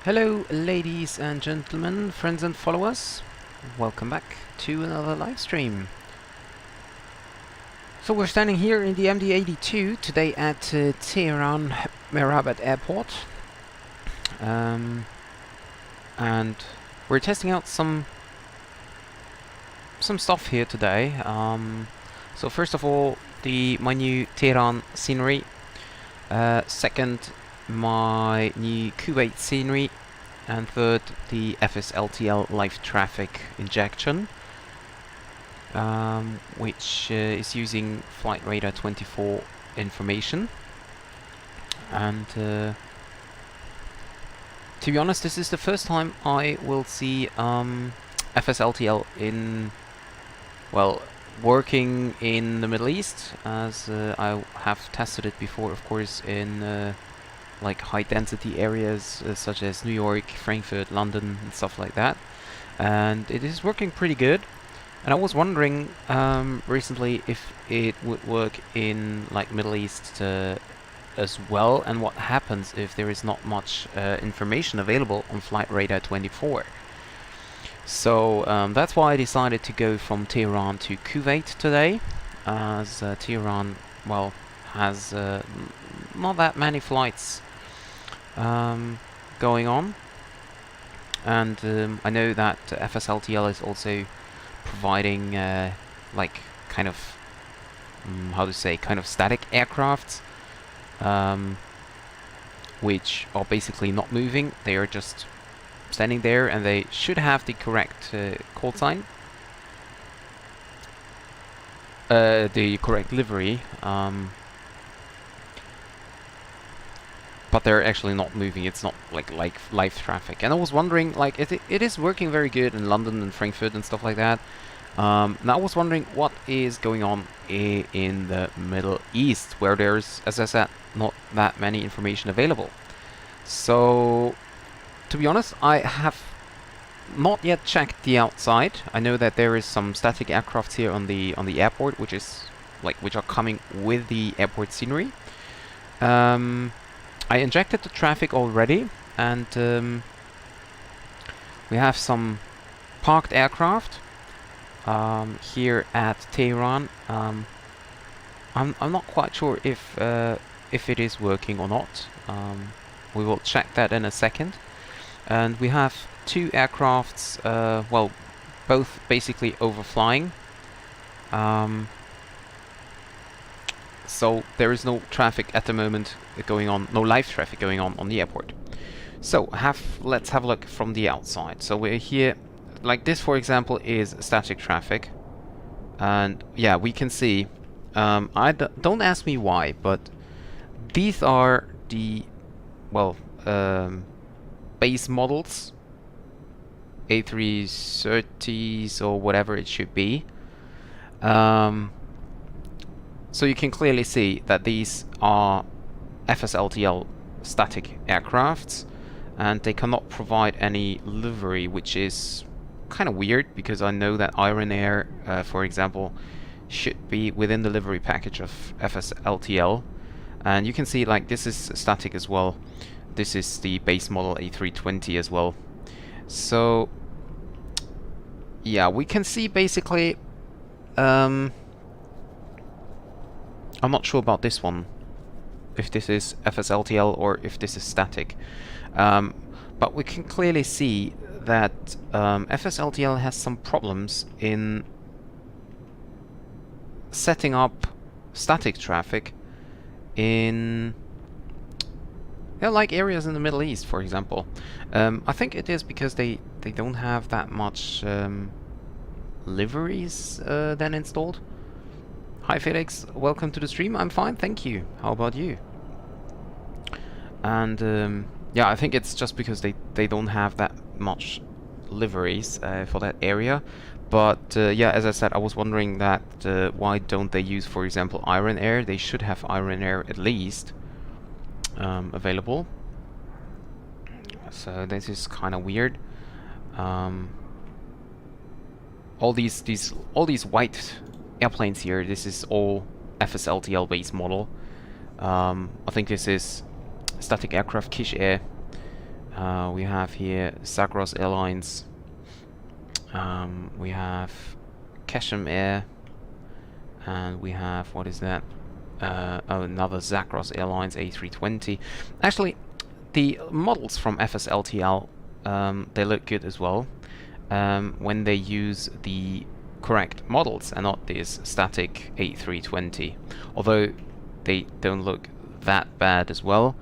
Hello ladies and gentlemen, friends and followers. Welcome back to another live stream. So we're standing here in the MD-82 today at Tehran Merabat Airport. And we're testing out some stuff here today. So first of all, my new Tehran scenery. Second, my new Kuwait scenery, and third, the FSLTL live traffic injection, which is using flight radar 24 information. And to be honest, this is the first time I will see FSLTL working in the Middle East, as I have tested it before, of course, in like high density areas such as New York, Frankfurt, London and stuff like that, and it is working pretty good. And I was wondering recently if it would work in like Middle East as well, and what happens if there is not much information available on flight radar 24. So that's why I decided to go from Tehran to Kuwait today, as Tehran, well, has not that many flights going on, and I know that FSLTL is also providing like kind of kind of static aircrafts, which are basically not moving. They are just standing there, and they should have the correct call sign, the correct livery, but they're actually not moving. It's not like live traffic. And I was wondering, like, it is working very good in London and Frankfurt and stuff like that. Now I was wondering what is going on in the Middle East, where there's, as I said, not that many information available. So to be honest, I have not yet checked the outside. I know that there is some static aircrafts here on the airport, which are coming with the airport scenery. I injected the traffic already, and we have some parked aircraft here at Tehran. I'm not quite sure if it is working or not. We will check that in a second. And we have two aircrafts, both basically overflying. So there is no traffic at the moment going on, no live traffic going on the airport. So let's have a look from the outside. So we're here, like this, for example, is static traffic, and yeah, we can see. Don't ask me why, but these are the base models, A330s or whatever it should be. So you can clearly see that these are FSLTL static aircrafts, and they cannot provide any livery, which is kind of weird, because I know that Iron Air, for example, should be within the livery package of FSLTL. And you can see, like, this is static as well. This is the base model A320 as well. So yeah, we can see basically, I'm not sure about this one, if this is FSLTL or if this is static. But we can clearly see that FSLTL has some problems in setting up static traffic in like areas in the Middle East, for example. I think it is because they don't have that much liveries then installed. Hi Felix, welcome to the stream. I'm fine, thank you. How about you? And yeah, I think it's just because they don't have that much liveries for that area. But yeah, as I said, I was wondering that why don't they use, for example, Iron Air? They should have Iron Air at least available. So this is kind of weird. All these white airplanes here, this is all FSLTL base model. I think this is static aircraft Kish Air. We have here Zagros Airlines. We have Keshem Air, and we have, what is that? Oh, another Zagros Airlines A320. Actually, the models from FSLTL, they look good as well, when they use the correct models and not this static A320. Although they don't look that bad as well.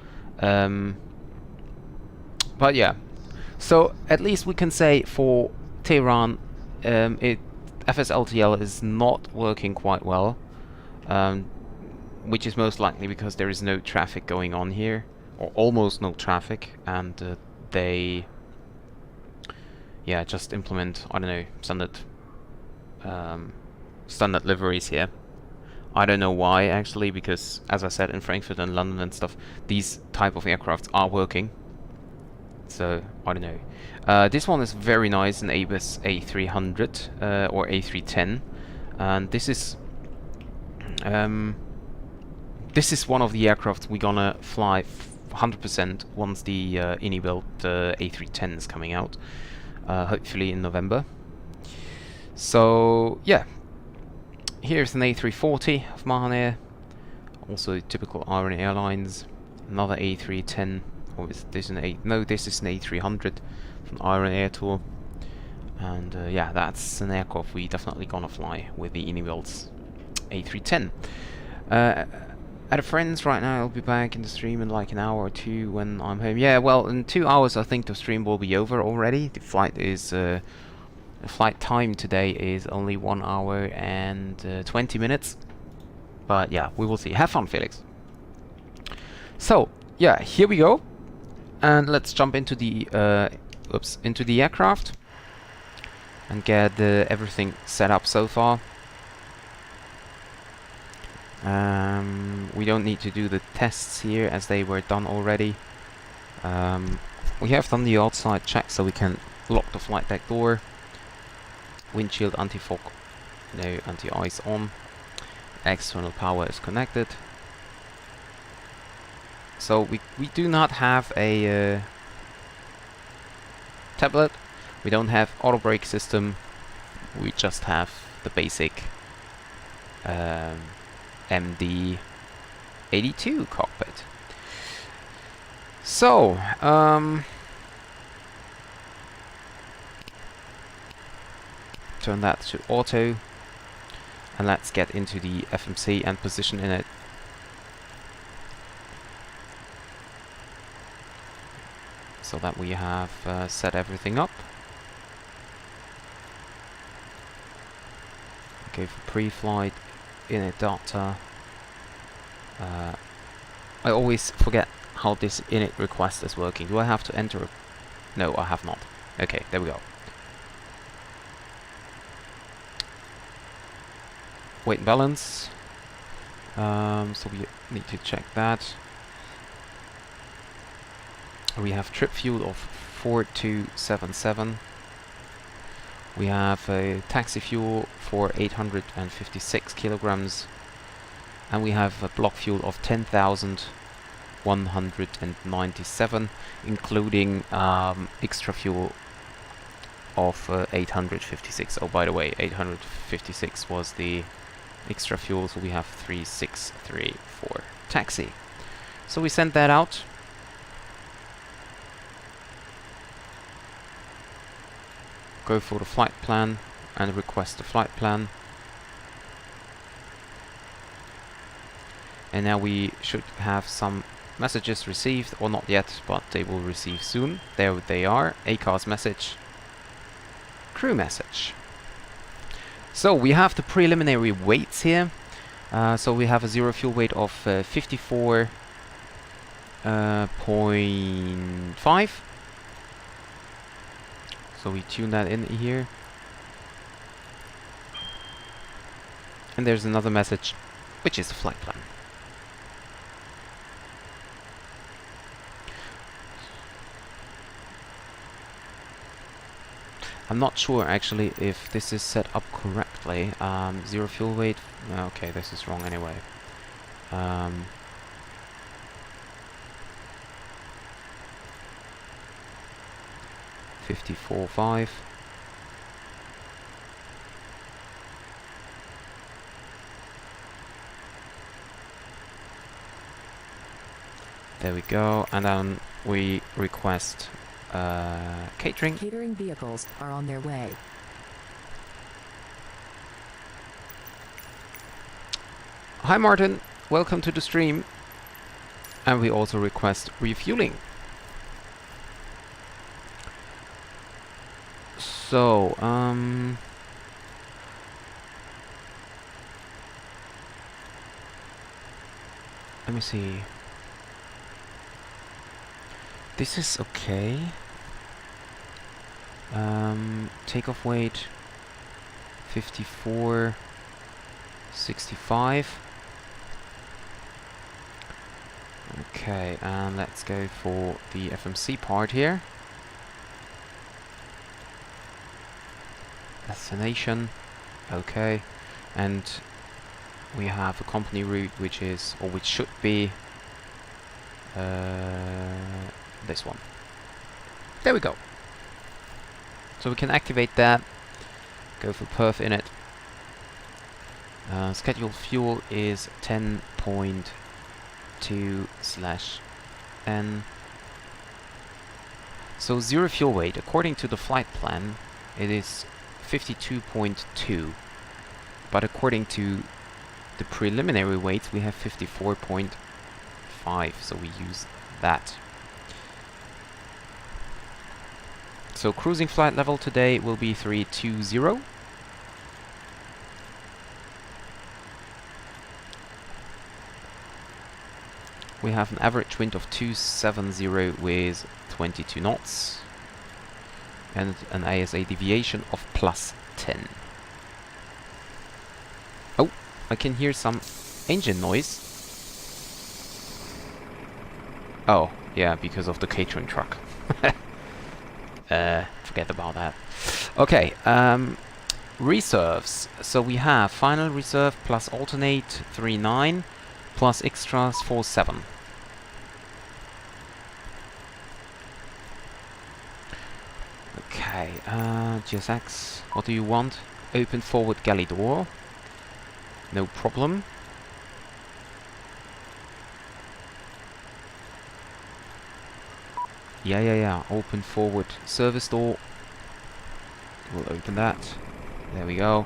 But yeah, so at least we can say for Tehran, FSLTL is not working quite well, which is most likely because there is no traffic going on here, or almost no traffic, and they, yeah, just implement, I don't know, standard liveries here. I don't know why actually, because as I said, in Frankfurt and London and stuff, these type of aircrafts are working. So I don't know. This one is very nice, an Abus A300 or A310, and this is one of the aircrafts we're gonna fly 100% once the ini-built A310 is coming out, hopefully in November. So yeah, here's an A340 of Mahan Air, also typical Iran Airlines. Another A310. Or is this an A? No, this is an A300 from Iran Airtours. And yeah, that's an aircraft we definitely gonna fly with the ini-built A310. At a friend's right now. I'll be back in the stream in like an hour or two when I'm home. Yeah, well, in 2 hours I think the stream will be over already. The flight is the flight time today is only 1 hour and 20 minutes. But yeah, we will see. Have fun, Felix. So yeah, here we go. And let's jump into the into the aircraft and get everything set up so far. We don't need to do the tests here as they were done already. We have done the outside check, so we can lock the flight deck door. Windshield anti-fog, no anti-ice on. External power is connected. So we do not have a tablet, we don't have auto brake system, we just have the basic MD-82 cockpit. So turn that to auto, and let's get into the FMC and position in it. So that we have set everything up. Okay, for pre-flight, init data. I always forget how this init request is working. Do I have to enter? No, I have not. Okay, there we go. Weight and balance. So we need to check that. We have trip fuel of 4277. We have a taxi fuel for 856 kilograms. And we have a block fuel of 10,197, including extra fuel of 856. Oh, by the way, 856 was the extra fuel, so we have 3634 for taxi. So we sent that out. Go for the flight plan and request the flight plan. And now we should have some messages received, or not yet, but they will receive soon. There they are. ACARS message. Crew message. So we have the preliminary weights here. So we have a zero fuel weight of 54.5. So we tune that in here. And there's another message, which is the flight plan. I'm not sure actually if this is set up correctly. Zero fuel weight. Okay, this is wrong anyway. 54.5. There we go, and then we request catering. Catering vehicles are on their way. Hi Martin, welcome to the stream. And we also request refueling. So, let me see. This is okay. Takeoff weight 54.65. Okay, and let's go for the FMC part here. Destination, okay, and we have a company route which is, or which should be, this one. There we go. So we can activate that, go for perf in it. Scheduled fuel is 10.2/N. So zero fuel weight, according to the flight plan, it is 52.2, but according to the preliminary weights we have 54.5, so we use that. So cruising flight level today will be 320. We have an average wind of 270 with 22 knots and an ASA deviation of +10. Oh, I can hear some engine noise. Oh, yeah, because of the catering truck. Forget about that. Okay, reserves. So we have final reserve plus alternate 39 plus extras 47. Okay, GSX, what do you want? Open forward galley door. No problem. Yeah. Open forward service door. We'll open that. There we go.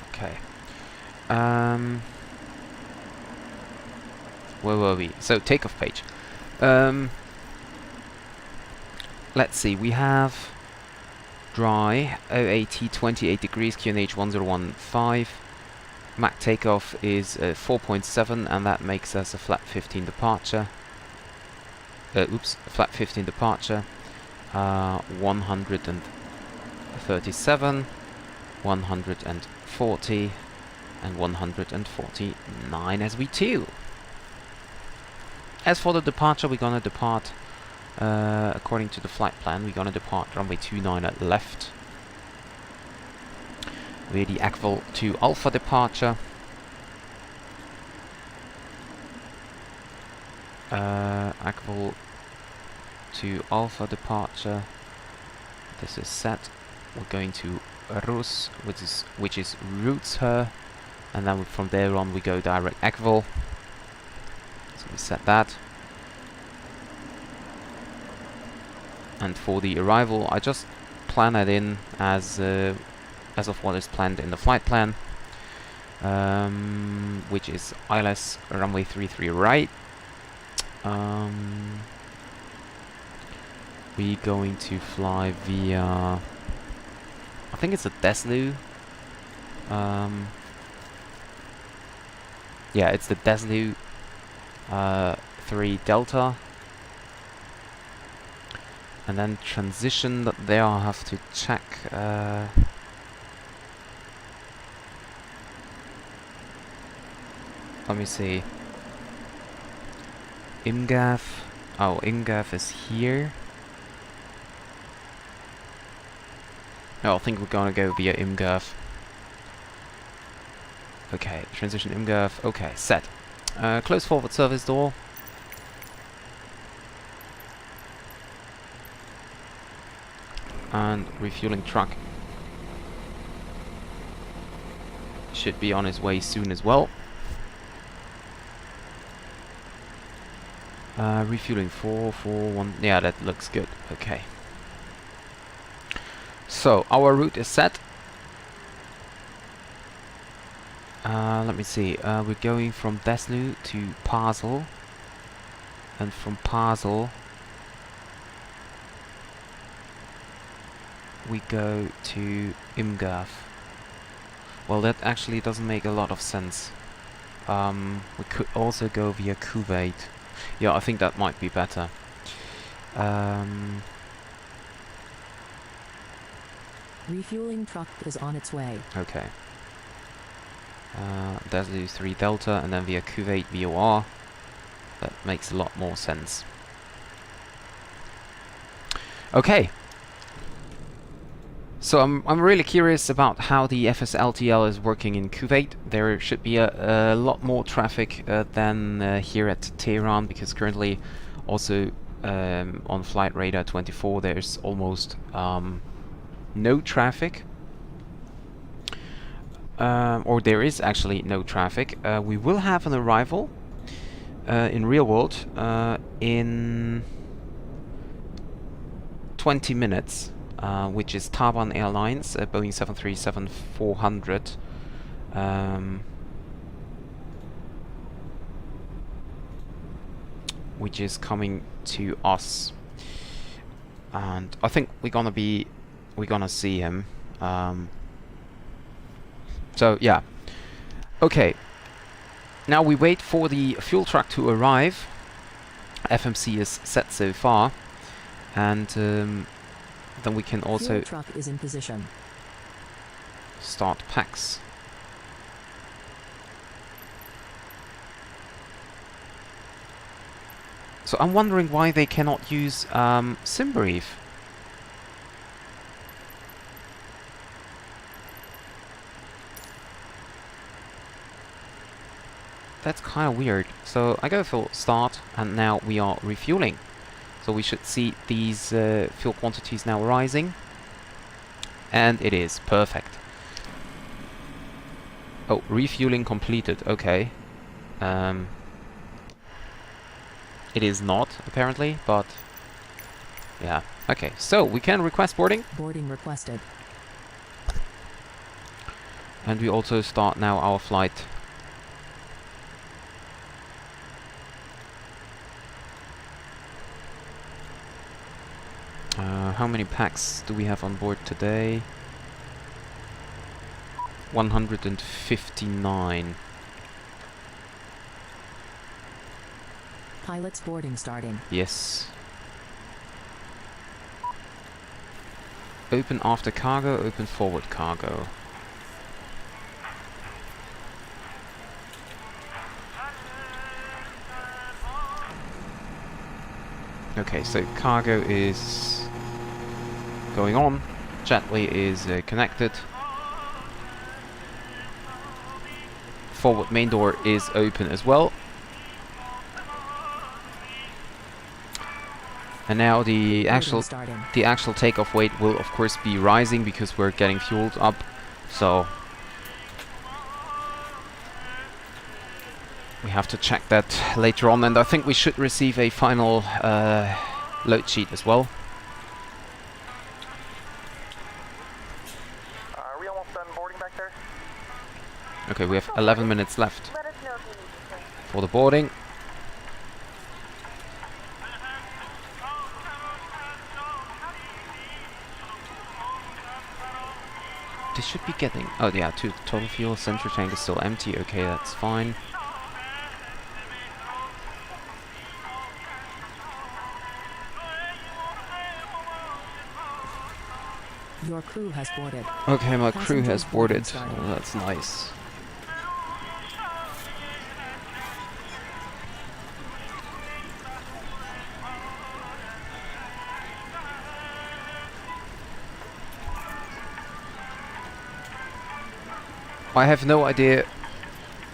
Okay. Where were we? So takeoff page. Let's see. We have dry, OAT 28 degrees, QNH 1015. Mac takeoff is 4.7, and that makes us a flat 15 departure. Flat 15 departure. 137, 140, and 149 as V2. As for the departure, we're gonna depart according to the flight plan. We're gonna depart runway 29 at left. We're the ACVL to Alpha departure. ACVL to Alpha departure. This is set. We're going to Rus, which is routes her, and then from there on we go direct ACVL. So we set that. And for the arrival, I just plan it in as of what is planned in the flight plan, which is ILS runway 33 right. We're going to fly via, I think it's a Deslu. Yeah, it's the Deslu 3 Delta. And then transition that there, I'll have to check. Let me see. IMGAF. Oh, IMGAF is here. Oh, I think we're gonna go via IMGAF. Okay, transition IMGAF. Okay, set. Close forward service door. And refueling truck should be on his way soon as well. Refueling 441. Yeah, that looks good. Okay. So our route is set. Let me see. We're going from Desnu to Basel, and from Basel we go to IMGAF. Well, that actually doesn't make a lot of sense. We could also go via Kuwait. Yeah, I think that might be better. Refueling truck is on its way. Okay. Desnu 3 Delta, and then via Kuwait VOR. That makes a lot more sense. Okay. So I'm really curious about how the FSLTL is working in Kuwait. There should be a lot more traffic than here at Tehran, because currently also on Flight Radar 24 there's almost no traffic. Or there is actually no traffic. We will have an arrival in real world in 20 minutes. Which is Taiwan Airlines, Boeing 737-400. Which is coming to us, and I think we're gonna see him. So yeah, okay. Now we wait for the fuel truck to arrive. FMC is set so far, and then we can also Fuel truck is in position. start packs. So I'm wondering why they cannot use SimBrief. That's kind of weird. So I go for start, and now we are refueling. So we should see these fuel quantities now rising. And it is perfect. Oh, refueling completed. Okay. It is not, apparently, but yeah. Okay, so we can request boarding. Boarding requested. And we also start now our flight. How many packs do we have on board today? 159. Pilot's boarding starting. Yes. Open after cargo, open forward cargo. Okay, so cargo is going on. Jetway is connected. Forward main door is open as well. And now the actual takeoff weight will of course be rising because we're getting fueled up. So we have to check that later on, and I think we should receive a final load sheet as well. Are we almost done boarding back there? Okay, we have 11 minutes left Let us know if you need to. for the boarding. They should be getting... Oh yeah, total fuel, center tank is still empty. Okay, that's fine. Your crew has boarded. Okay, my crew has Passengers boarded. starting. Oh, that's nice. I have no idea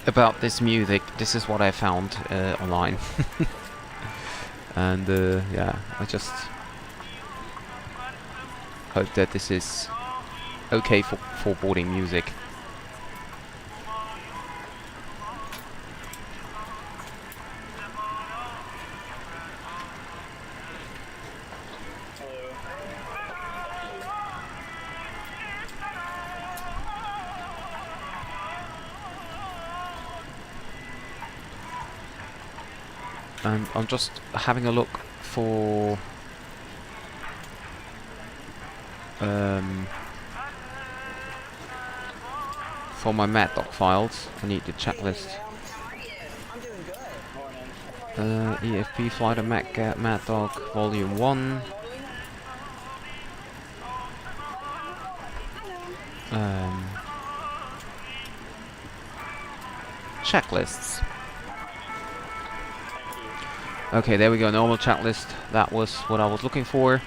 about this music. This is what I found online. And yeah, I just hope that this is okay for boarding music. And I'm just having a look for my Maddog files. I need the checklist. EFP Flighter Maddog Volume 1. Checklists. Okay, there we go, normal checklist. That was what I was looking for.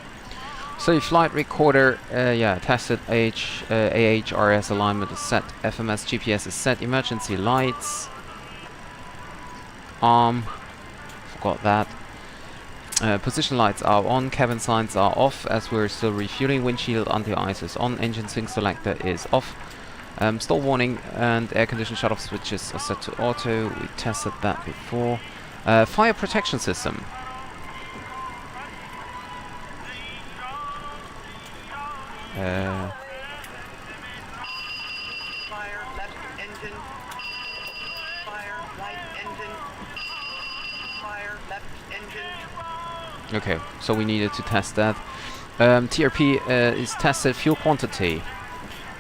So flight recorder, yeah, tested AHRS alignment is set, FMS GPS is set, emergency lights, forgot that. Position lights are on, cabin signs are off as we're still refueling, windshield anti-ice is on, engine sync selector is off. Stall warning and air condition shut-off switches are set to auto, we tested that before. Fire protection system. Fire left engine. Fire right engine. Fire left engine. Okay, so we needed to test that. TRP is tested. Fuel quantity.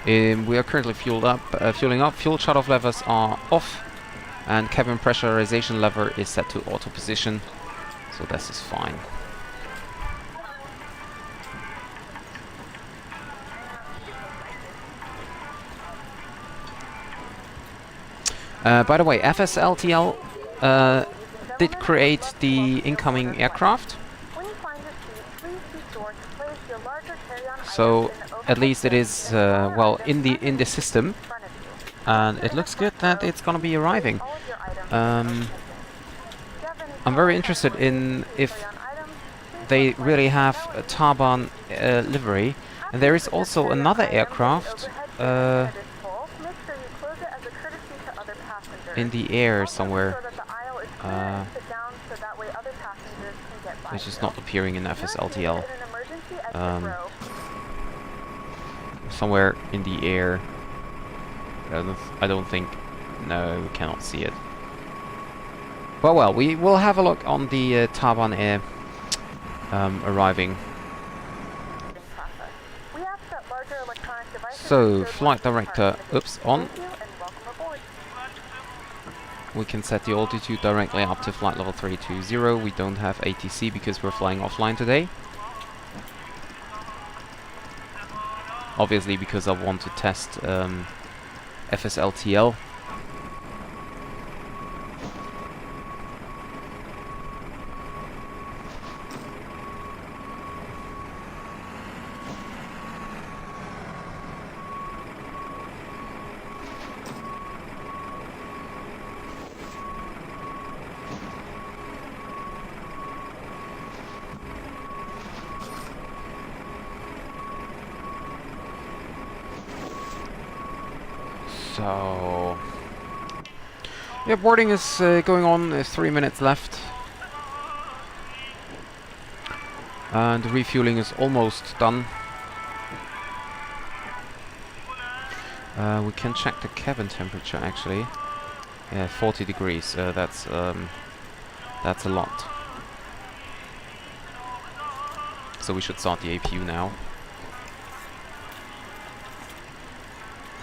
We are currently fueling up. Fuel shut-off levers are off, and cabin pressurization lever is set to auto position. So this is fine. By the way, FSLTL did create the incoming aircraft. When you find your seat, please be sure to place your larger carry-on So items in the at least it is well in the system, in front of you. and it looks good that it's gonna be arriving. All of your items I'm very interested in if they really have a Taban livery, and there is also another aircraft in the air somewhere, which is not appearing in FSLTL. Somewhere in the air. I don't think. No, we cannot see it. Well, we will have a look on the Taban Air arriving. So, flight director, oops, on. We can set the altitude directly up to flight level 320. We don't have ATC because we're flying offline today. Obviously because I want to test FSLTL. So, yeah, boarding is going on. There's 3 minutes left, and the refueling is almost done. We can check the cabin temperature actually. Yeah, 40 degrees. That's a lot. So we should start the APU now,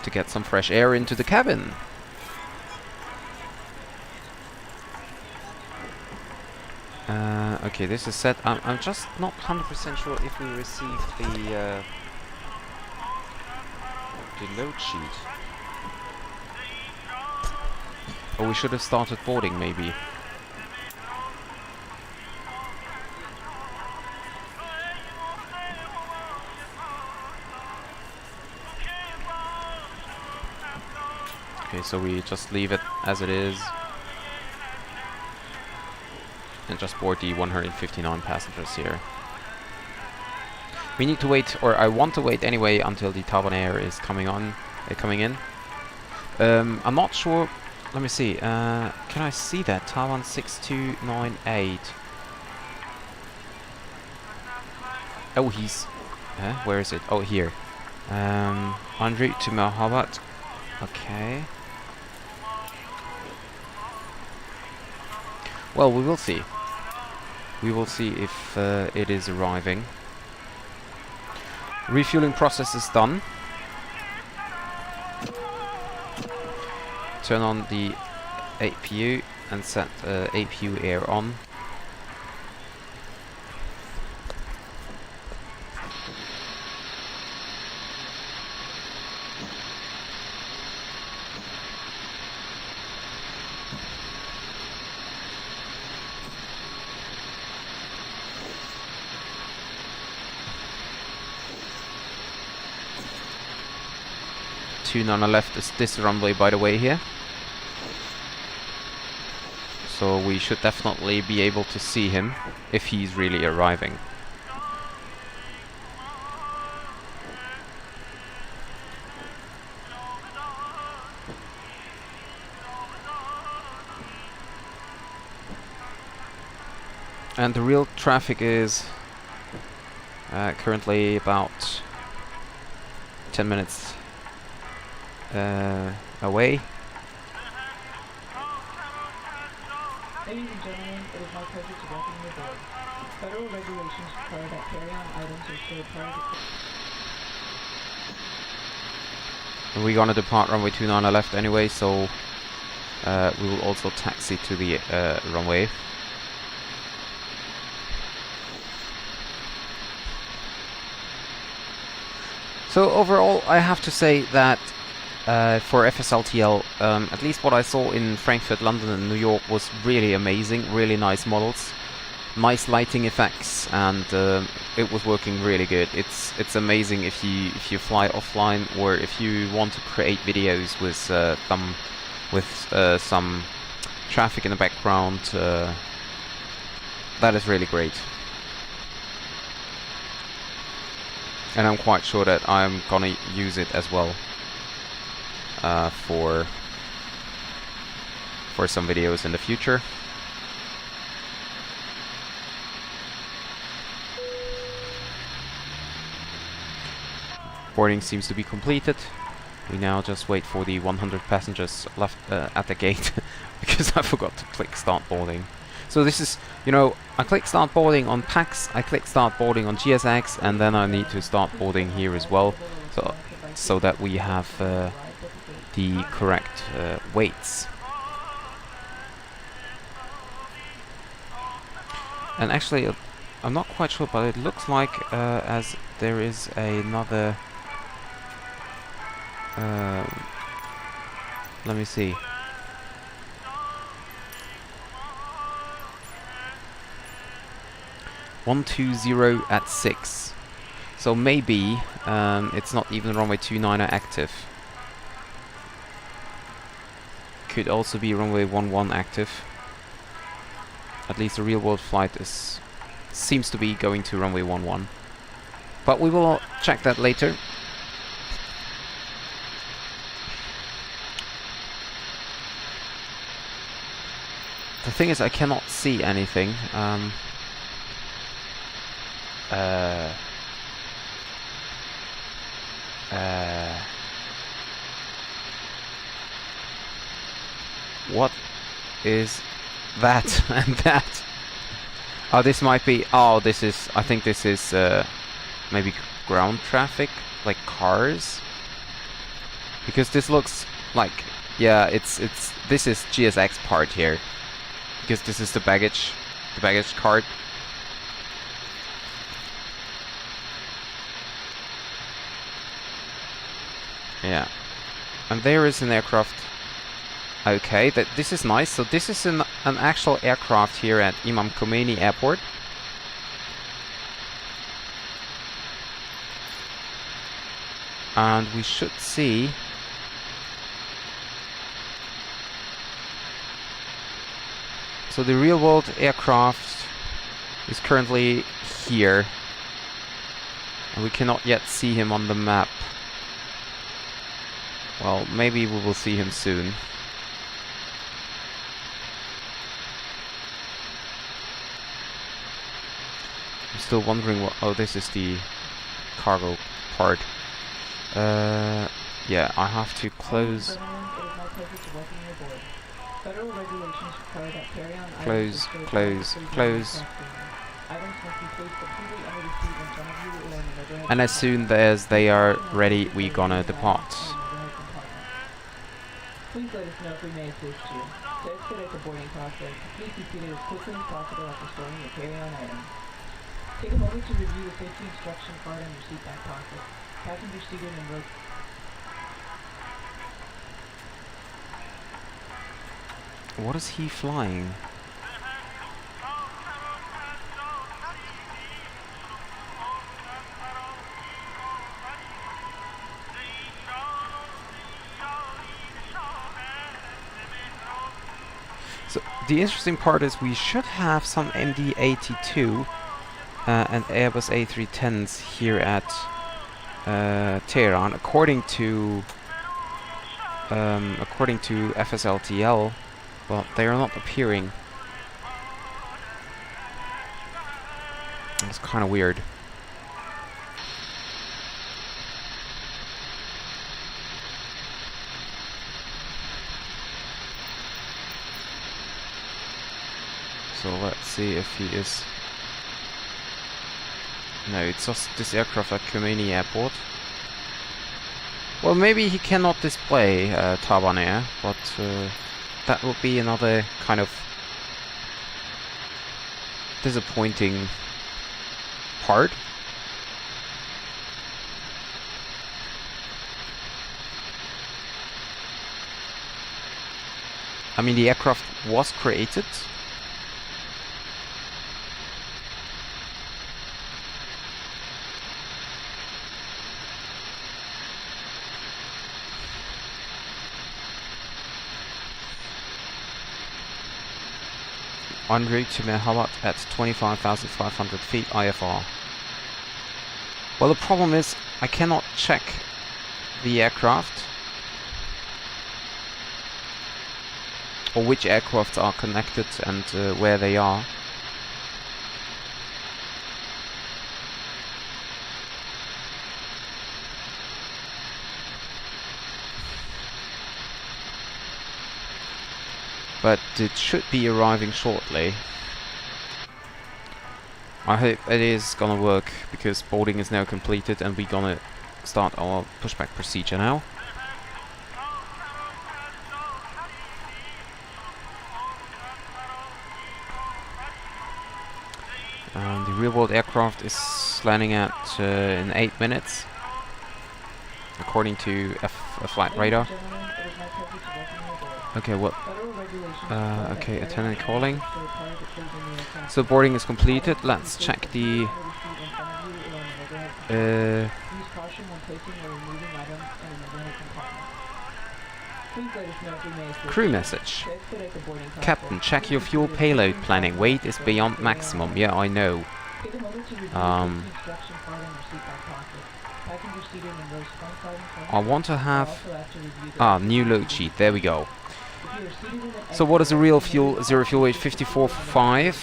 to get some fresh air into the cabin. Okay, this is set. I'm just not 100% sure if we received the load sheet. Or we should have started boarding maybe. Okay, so we just leave it as it is. And just board the 159 passengers here. We need to wait, or I want to wait anyway, until the Taiwan Air is coming in. I'm not sure. Let me see. Can I see that? Taiwan 6298. Oh, he's... where is it? Oh, here. En route to Mahabat. Okay. Well, we will see. We will see if it is arriving. Refueling process is done. Turn on the APU and set APU air on. Tune on the left is this runway, by the way, here. So we should definitely be able to see him if he's really arriving. And the real traffic is currently about 10 minutes away. Ladies and gentlemen, it is my pleasure to welcome you aboard. Federal regulations require that carry-on items are stored prior to... We're gonna depart runway 29 left anyway, so we will also taxi to the runway. So overall, I have to say that for FSLTL, at least what I saw in Frankfurt, London and New York was really amazing, really nice models, nice lighting effects, and it was working really good. It's amazing if you fly offline, or if you want to create videos with some traffic in the background. That is really great. And I'm quite sure that I'm gonna use it as well for some videos in the future. Boarding seems to be completed. We now just wait for the 100 passengers left at the gate because I forgot to click start boarding. So this is, you know, I click start boarding on PAX, I click start boarding on GSX, and then I need to start boarding here as well, so that we have the correct weights. And actually, I'm not quite sure, but it looks like as there is another... let me see. (120) at 6. So maybe it's not even runway 29 active. Could also be runway 11 active. At least the real world flight seems to be going to runway 11. But we will check that later. The thing is, I cannot see anything. What is that and that? Oh, this might be... Oh, this is... I think this is maybe ground traffic, like cars. Because this looks like... Yeah, it's this is GSX part here. Because this is the baggage cart. Yeah. And there is an aircraft. Okay, this is nice. So this is an actual aircraft here at Imam Khomeini Airport. And we should see So the real world aircraft is currently here. And we cannot yet see him on the map. Well, maybe we will see him soon. I'm still wondering what... Oh, this is the cargo part. Yeah, I have to close... Federal regulations require that carry-on Close, close, close. Items must be placed completely under the seat in front of you or in the overhead And as soon as they are ready, we gonna depart. Please let us know if we may assist you. To expedite the boarding process, please be seated as quickly as possible after storing your carry-on items. Take a moment to review the safety instruction card on your seat back pocket. Passengers seated in row... What is he flying? So the interesting part is we should have some MD-82 and Airbus A310s here at Tehran, according to FSLTL, but they are not appearing. It's kind of weird. So let's see if he is... No, it's just this aircraft at Khomeini Airport. Well, maybe he cannot display Taban Air, but that would be another kind of disappointing part. I mean, the aircraft was created. En route to Mehabat at 25,500 feet IFR. Well, the problem is I cannot check the aircraft or which aircraft are connected and where they are. But it should be arriving shortly. I hope it is gonna work, because boarding is now completed and we're gonna start our pushback procedure now. And the real world aircraft is landing at in 8 minutes, according to a flight radar. Okay, what? Okay, attendant calling. So boarding is completed. Let's check the crew message. Captain, check your fuel payload planning. Weight is beyond maximum. Yeah, I know. I want to have new load sheet. There we go. So what is the real fuel? Zero fuel weight 54.5.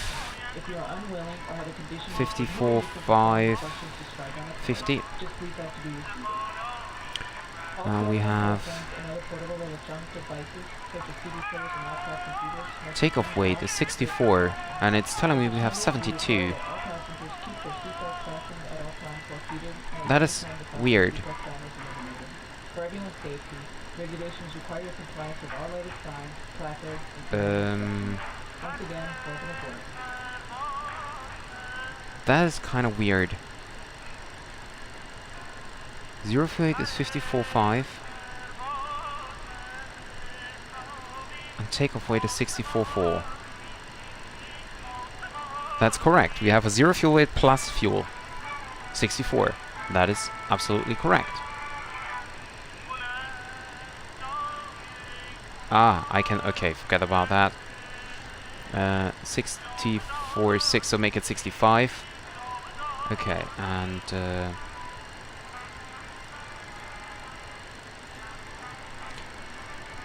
54.550. We have takeoff weight is 64, and it's telling me we have 72. That is weird. Regulations require compliance with all latest signs, placards, and once again, welcome aboard. That is kind of weird. Zero fuel weight is 54.5 and takeoff weight is 64.4. That's correct. We have a zero fuel weight plus fuel. 64. That is absolutely correct. Ah, I can... Okay, forget about that. 64.6, so make it 65. Okay, and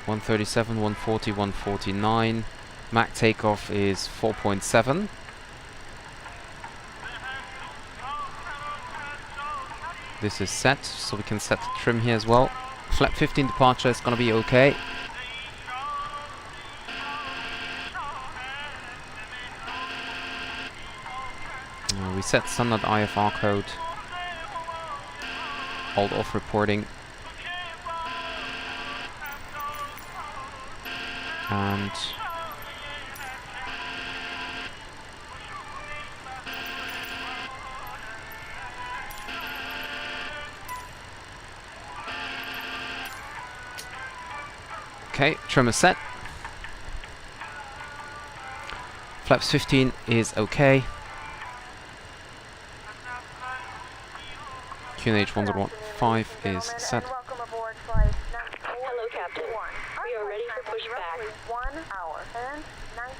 137, 140, 149. Mac takeoff is 4.7. This is set, so we can set the trim here as well. Flap 15 departure is gonna be okay. We set standard IFR code. Hold off reporting. And okay, trim is set. Flaps 15 is okay. QNH 115 is set. Welcome aboard flight Hello, Captain. We are ready for pushback. 1 hour and 19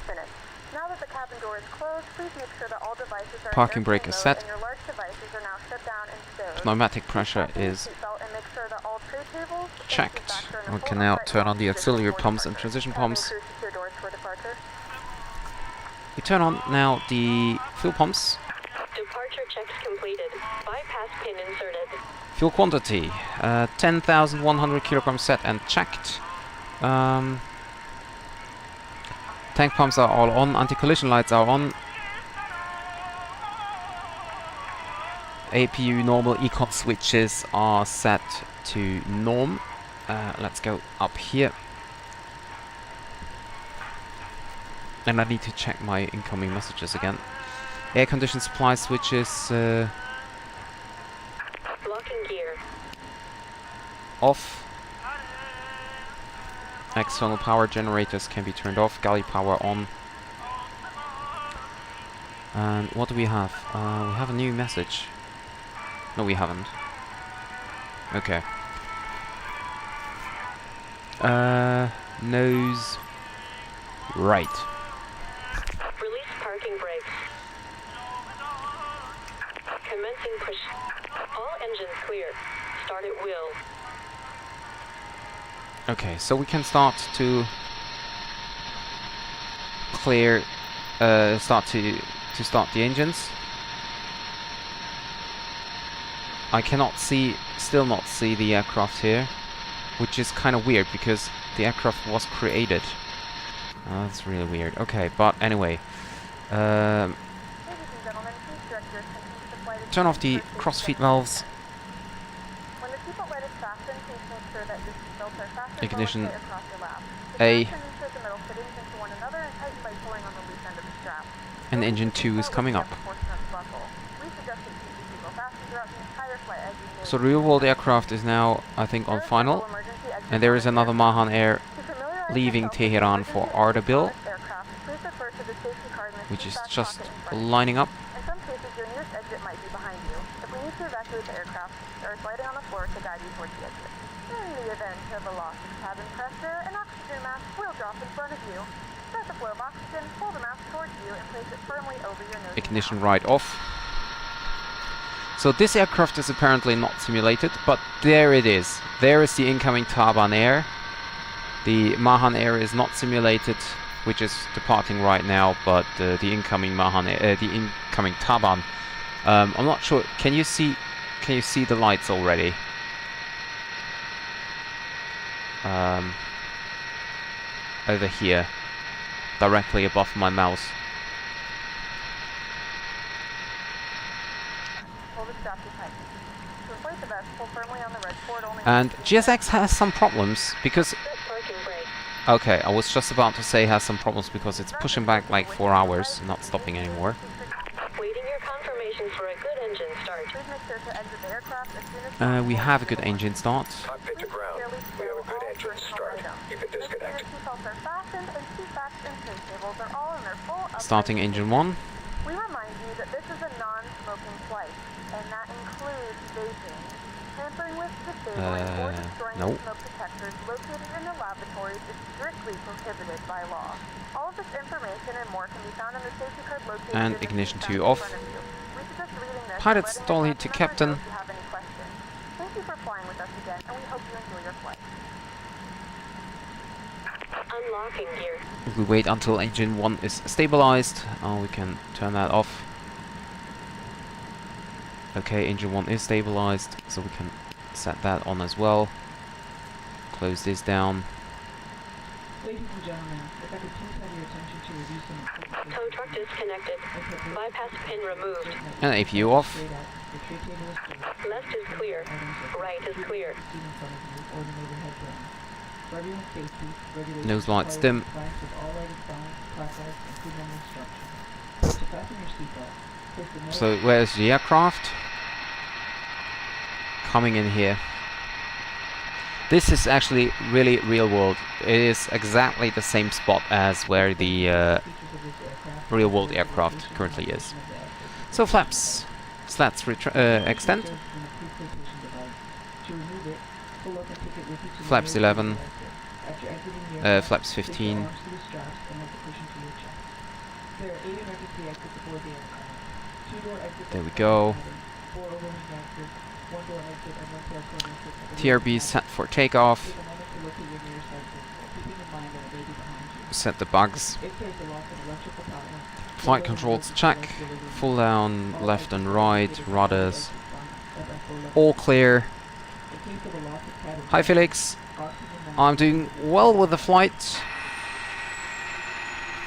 minutes. Now that the cabin door is closed, please make sure that all devices are Parking in brake airplane is mode set. and your large devices are now shut down and stowed. Pneumatic pressure is Seatbelt and make sure that all tray tables and checked. seat backs are in a We full can now upright turn on the position auxiliary before pumps and departure. transition Cabin pumps. crew secure doors for departure. We turn on now the fuel pumps. Departure checks completed. Bypass pin inserted. Fuel quantity, 10,100 kilograms set and checked. Tank pumps are all on, anti-collision lights are on. APU normal econ switches are set to norm. Let's go up here. And I need to check my incoming messages again. Air condition supply switches Locking gear. off. External power generators can be turned off. Galley power on. And what do we have? We have a new message. No, we haven't. Okay. Nose right. Release parking brakes. Commencing push. All engines clear. Start at will. Okay, so we can start to clear, start the engines. I cannot see, still not see the aircraft here, which is kind of weird because the aircraft was created. That's really weird. Okay, but anyway, Ladies and gentlemen, please direct your attention to the flight turn off the attendant's crossfeed safety valves. When the seatbelt light is fastened, please make sure that your seatbelts are fastened Ignition well across your lap. A. Fasten insert the metal fittings into one another and tighten by pulling on the loose end of the strap. And engine 2 is coming up. We suggest that you keep your seatbelt fastened throughout the entire flight as you may. So the real world aircraft is now, I think, on final. And there is another Mahan Air leaving Tehran for Ardabil, which is just lining up. In some cases, your nearest exit might be behind you. If we need to evacuate the aircraft, there is lighting on the floor to guide you towards the exit. In the event of a loss of cabin pressure, an oxygen mask will drop in front of you. Start the flow of oxygen, pull the mask towards you, and place it firmly over your nose. Ignition right off. So this aircraft is apparently not simulated, but there it is. There is the incoming Taban Air. The Mahan Air is not simulated, which is departing right now, but the incoming Mahan Air, the incoming Taban. I'm not sure. Can you see the lights already? Over here, directly above my mouse. And GSX has some problems because... Okay, I was just about to say has some problems because it's pushing back like 4 hours, not stopping anymore. Waiting your confirmation for a good engine start. We have a good engine start. Cockpit to ground. We have a good engine start. Keep it disconnected. Starting engine 1. We remind you that this is a non-smoking flight, and that includes vaping. Tampering with, disabling, or destroying no. the smoke detectors located in the laboratories is strictly prohibited by law. All of this information and more can be found in the safety card located And in the ignition seat 2 back in off. front of you. We suggest reading this Pilot and letting Stolly the to captain captain. know if you have any questions. Thank you for flying with us again, and we hope you enjoy your flight. Unlocking gear. We wait until engine 1 is stabilized. We can turn that off. Okay, engine 1 is stabilized, so we can set that on as well. Close this down. Ladies and gentlemen, if I could please have your attention to review some important Tow truck disconnected. Bypass pin removed. And APU off. straight up. Your tray table is straight. Left is clear. Right is clear. Seat in front of you or the overhead bin. For everyone's safety, regulations Nose lights require dim. compliance with all lighted signs, placards, and signal instructions. To fasten your seatbelt, place the So where's the aircraft? Coming in here. This is actually really real world. It is exactly the same spot as where the real world aircraft currently is. So flaps. Slats extend. Flaps 11. Flaps 15. There we go. TRB set for takeoff. Set the bugs. Flight controls check. Full down, left and right, rudders. All clear. Hi Felix. I'm doing well with the flight.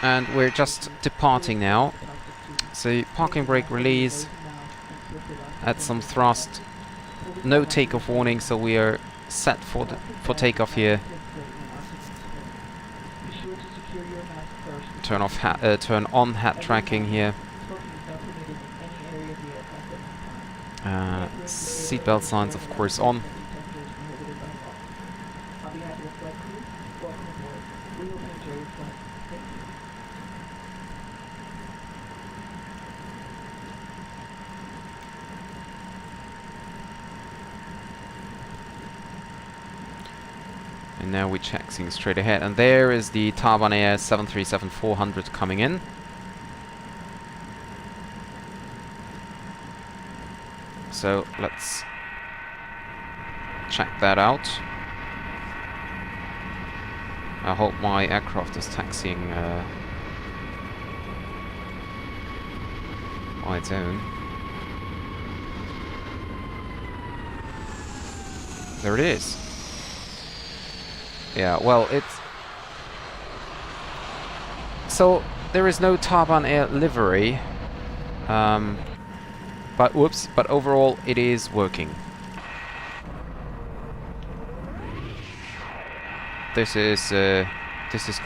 And we're just departing now. So parking brake release. Add some thrust. No takeoff warning, so we are set for takeoff here. Turn on hat tracking here. Seatbelt signs, of course, on. And now we're checking straight ahead, and there is the Taiwan Air 737-400 coming in. So let's check that out. I hope my aircraft is taxiing on its own. There it is. Yeah, well, it's... So, there is no Taiwan Air livery. But overall, it is working. This is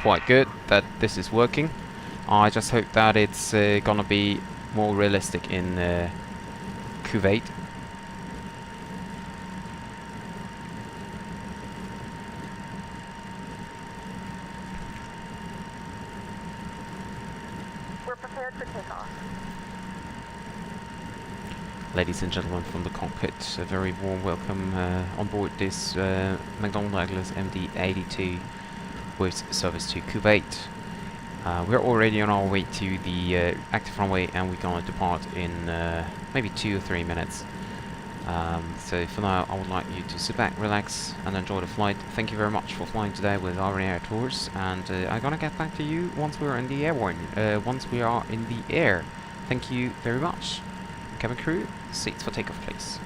quite good that this is working. I just hope that it's gonna be more realistic in Kuwait. For takeoff. Ladies and gentlemen from the cockpit, a very warm welcome on board this Maddog MD-82 with service to Kuwait. We're already on our way to the active runway, and we're gonna depart in maybe 2 or 3 minutes. So for now, I would like you to sit back, relax, and enjoy the flight. Thank you very much for flying today with our Airtours, and I'm gonna get back to you once we're in the airborne, once we are in the air. Thank you very much. Cabin crew, seats for takeoff, please.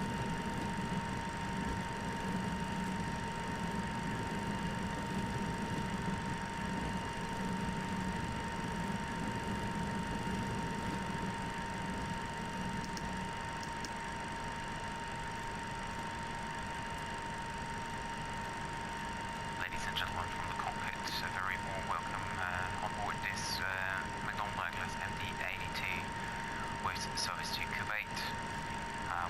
Ladies and gentlemen from the cockpit, a very warm welcome on board this Maddog MD-82 with service to Kuwait.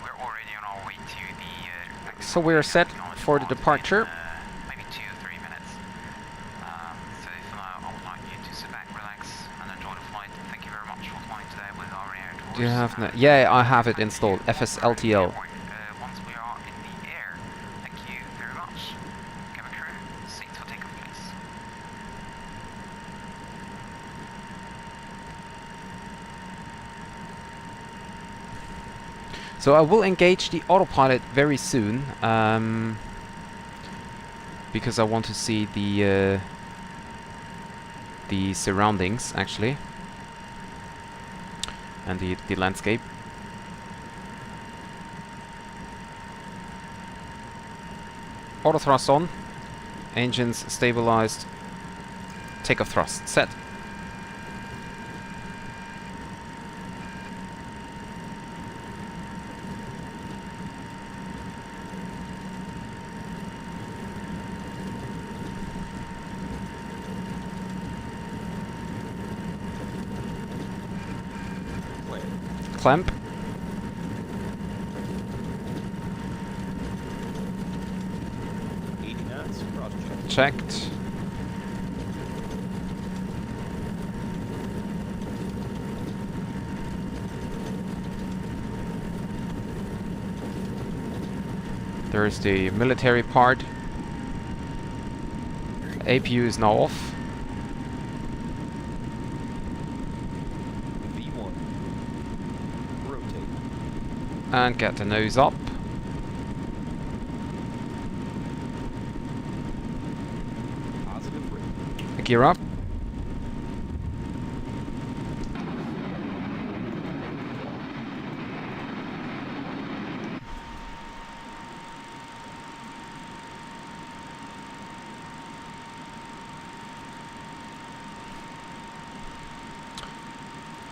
We're already on our way to the... so we're set for the departure. Maybe 2 or 3 minutes. So for now, I would like you to sit back, relax, and enjoy the flight. Thank you very much for flying today with our Airtours. Do you have... yeah, I have it installed. FSLTL. Once we are in the air. So I will engage the autopilot very soon, because I want to see the surroundings actually, and the landscape. Auto thrust on, engines stabilized, takeoff thrust set. Clamp. Checked. There's the military part. APU is now off. V1. Rotate. And get the nose up. Positive rate. Gear up.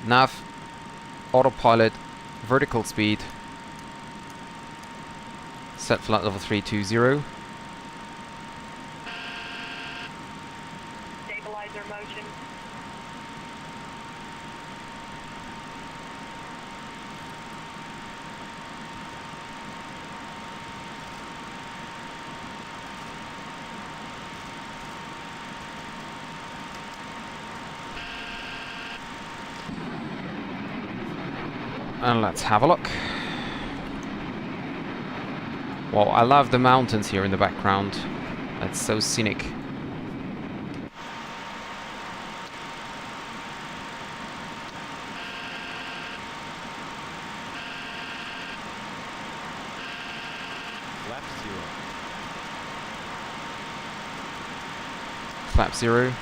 Nav, autopilot, vertical speed, set flight level 320. Stabilizer motion. And let's have a look. Well, I love the mountains here in the background. It's so scenic. Flap 0. Flap 0.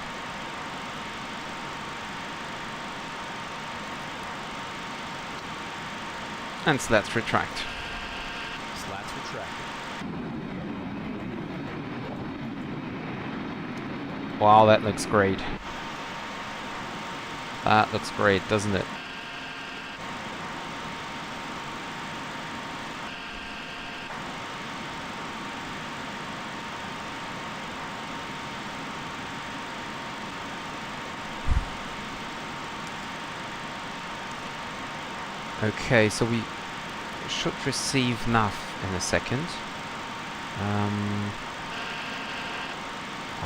And slats retract. Slats retracted. Wow, that looks great. That looks great, doesn't it? Okay, so we should receive nav in a second. I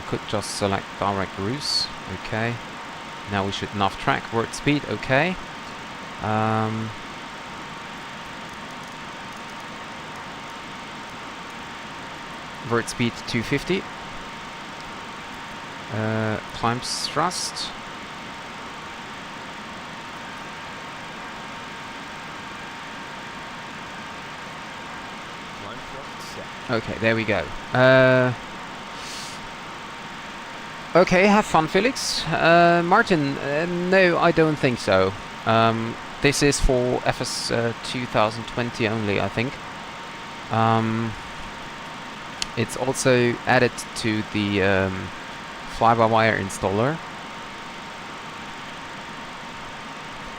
could just select direct roost. Okay. Now we should nav track, word speed. Okay. Word speed 250. Climb thrust. Okay, there we go. Okay, have fun, Felix. Martin, no, I don't think so. This is for FS2020 only, I think. It's also added to the fly-by-wire installer.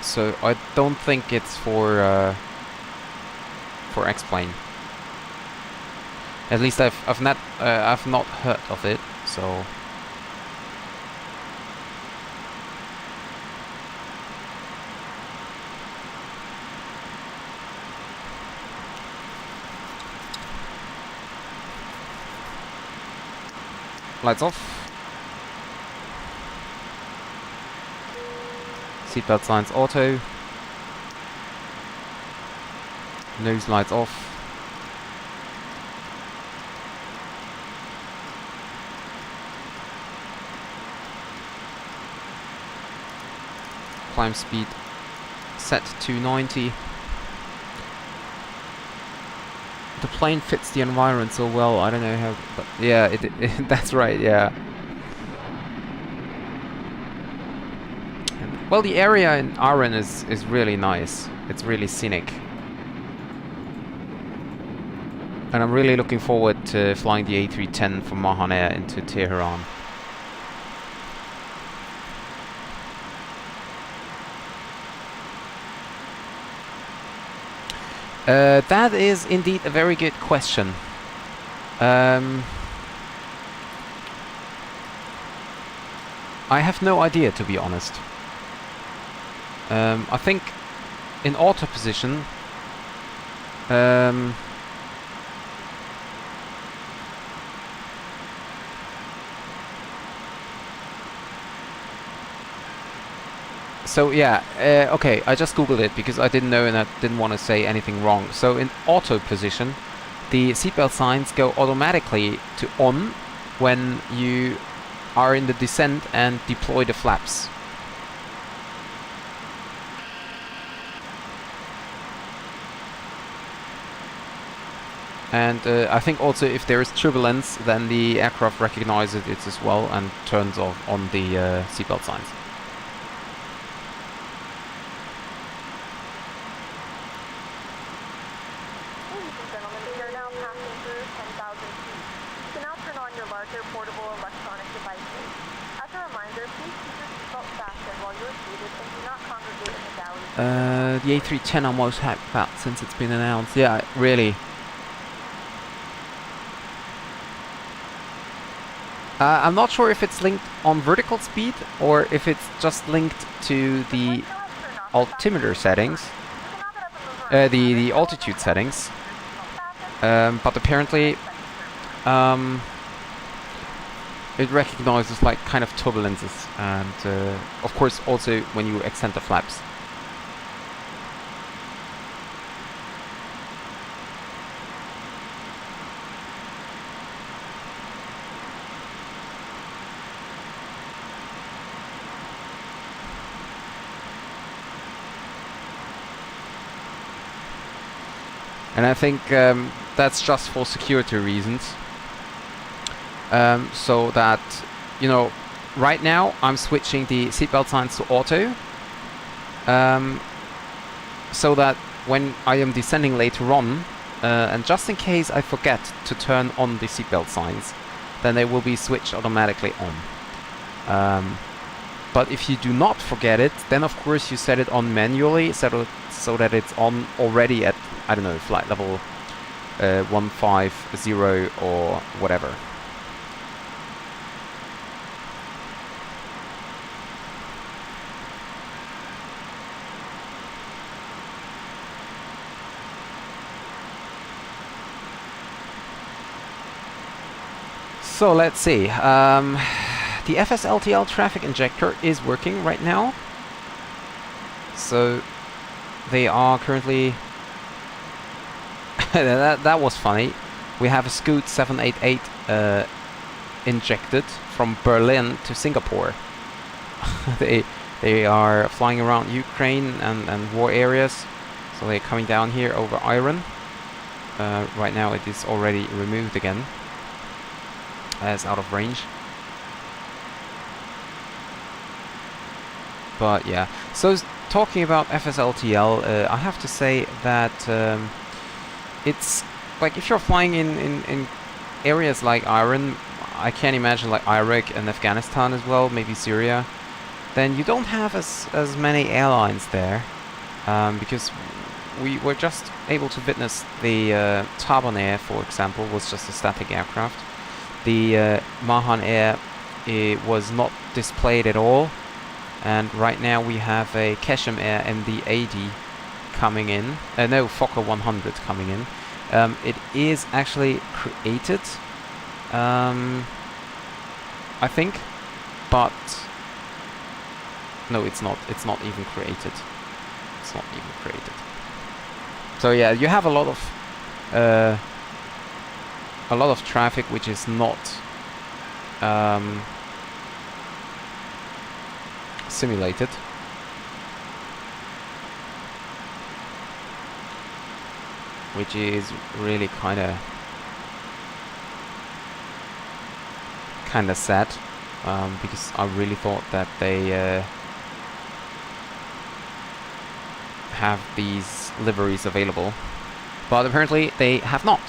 So I don't think it's for X-Plane. At least I've not heard of it, so. Lights off. Seatbelt signs auto. Nose lights off. Climb speed set to 90. the plane fits the environment so well. I don't know how, but yeah, that's right. Yeah. Well, the area in Iran is really nice. It's really scenic. And I'm really looking forward to flying the A310 from Mahan Air into Tehran. That is indeed a very good question. I have no idea, to be honest. I think in auto position, so yeah, okay, I just googled it because I didn't know and I didn't want to say anything wrong. So in auto position, the seatbelt signs go automatically to on when you are in the descent and deploy the flaps. And I think also if there is turbulence, then the aircraft recognizes it as well and turns off on the seatbelt signs. Ladies and gentlemen, we are now passing through 10,000 feet. You can now turn on your larger portable electronic devices. As a reminder, please keep your seatbelt fastened while you are seated and do not congregate in the galley. The A310 I'm most happy about since it's been announced. Yeah, really. I'm not sure if it's linked on vertical speed or if it's just linked to the altimeter settings, the altitude settings. But apparently, it recognizes like kind of turbulences, and of course also when you extend the flaps. And I think that's just for security reasons. So that, you know, right now I'm switching the seatbelt signs to auto. So that when I am descending later on, and just in case I forget to turn on the seatbelt signs, then they will be switched automatically on. But if you do not forget it, then of course you set it on manually, so that it's on already at, I don't know, flight level 150 or whatever. So let's see. The FSLTL traffic injector is working right now. So they are currently... that was funny. We have a Scoot 788 injected from Berlin to Singapore. they are flying around Ukraine and war areas. So they're coming down here over Iran. Right now it is already removed again, as out of range. But yeah, so talking about FSLTL, I have to say that it's like if you're flying in areas like Iran, I can imagine like Iraq and Afghanistan as well, maybe Syria, then you don't have as many airlines there, because we were just able to witness the Taban Air, for example, was just a static aircraft. The Mahan Air, it was not displayed at all. And right now we have a Keshem Air MD-80 coming in. No, Fokker 100 coming in. It is actually created, I think, but no, it's not. It's not even created. It's not even created. So yeah, you have a lot of traffic which is not simulated. which is really kind of sad, because I really thought that they have these liveries available, but apparently they have not.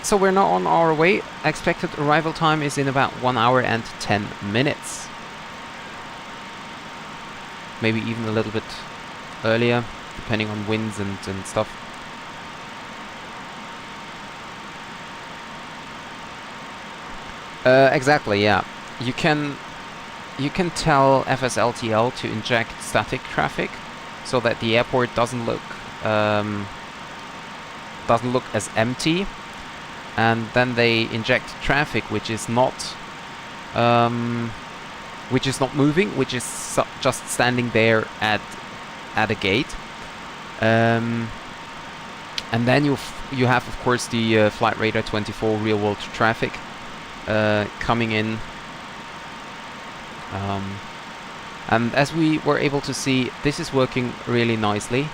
So we're now on our way. Expected arrival time is in about 1 hour and 10 minutes. Maybe even a little bit earlier, depending on winds and stuff. Exactly, yeah. You can tell FSLTL to inject static traffic so that the airport doesn't look as empty, and then they inject traffic which is not moving, which is just standing there at a gate, and then you have of course the flight radar 24 real world traffic coming in, and as we were able to see, this is working really nicely.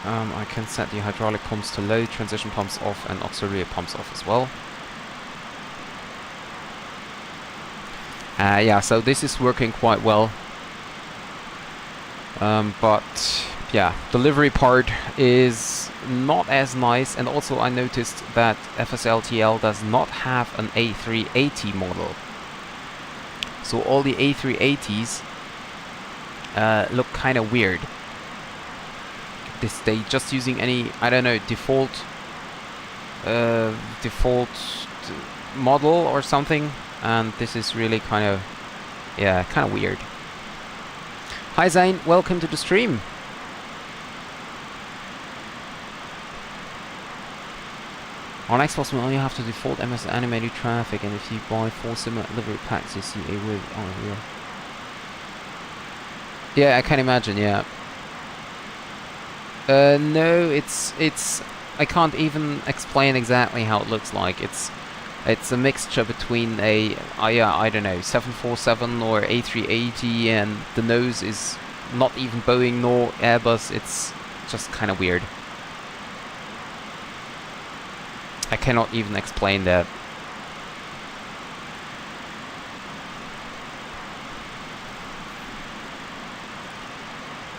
I can set the hydraulic pumps to low, transition pumps off, and auxiliary pumps off as well. Yeah, so this is working quite well. But yeah, delivery part is not as nice, and also I noticed that FSLTL does not have an A380 model. So all the A380s look kind of weird. They just using any, I don't know, default model or something, and this is really kind of weird. Hi Zane, welcome to the stream. On Xbox we only have to default MS animated traffic, and if you buy 4 similar delivery packs you see a with yeah, I can imagine, yeah. No, it's I can't even explain exactly how it looks like. It's a mixture between a I don't know, 747 or A380, and the nose is not even Boeing nor Airbus. It's just kind of weird. I cannot even explain that.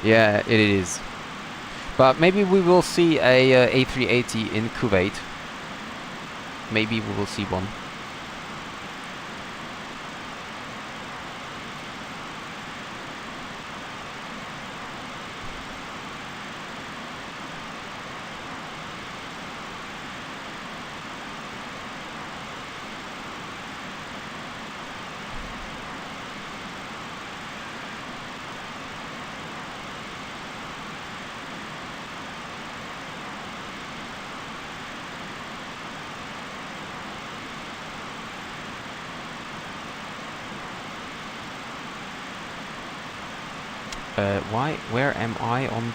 Yeah, it is. But maybe we will see a A380 in Kuwait. Maybe we will see one. Where am I on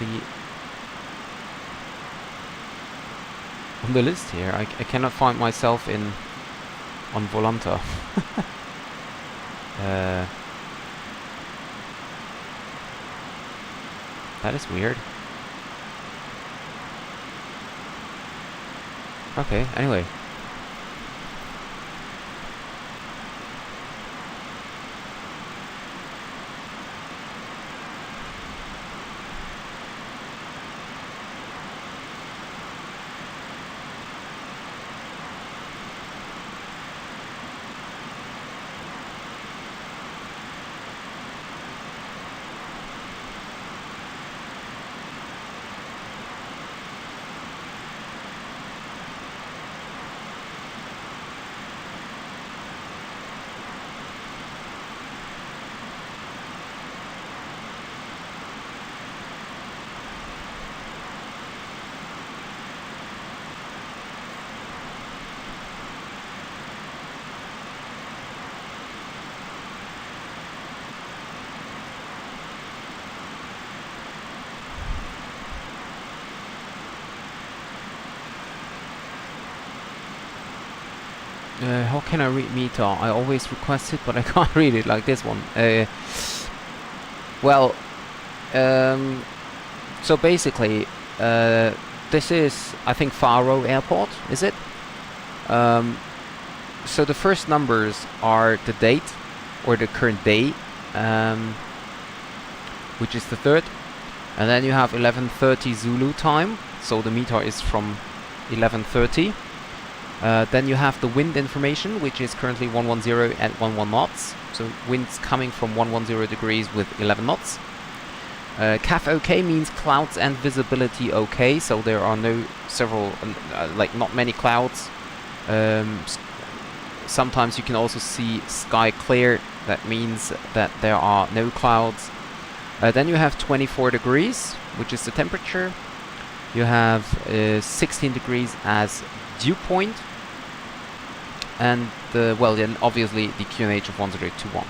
the list here? I cannot find myself on Volanta. That is weird. Okay, anyway. How can I read meter? I always request it, but I can't read it like this one. Well, so basically, this is, I think, Faro Airport, is it? So the first numbers are the date, or the current day, which is the 3rd. And then you have 11:30 Zulu time, so the meter is from 11:30. Then you have the wind information, which is currently 110 at 11 knots. So wind's coming from 110 degrees with 11 knots. CAF OK means clouds and visibility OK, so there are not many clouds. Sometimes you can also see sky clear, that means that there are no clouds. Then you have 24 degrees, which is the temperature. You have 16 degrees as dew point. And, then obviously the QNH of 1021.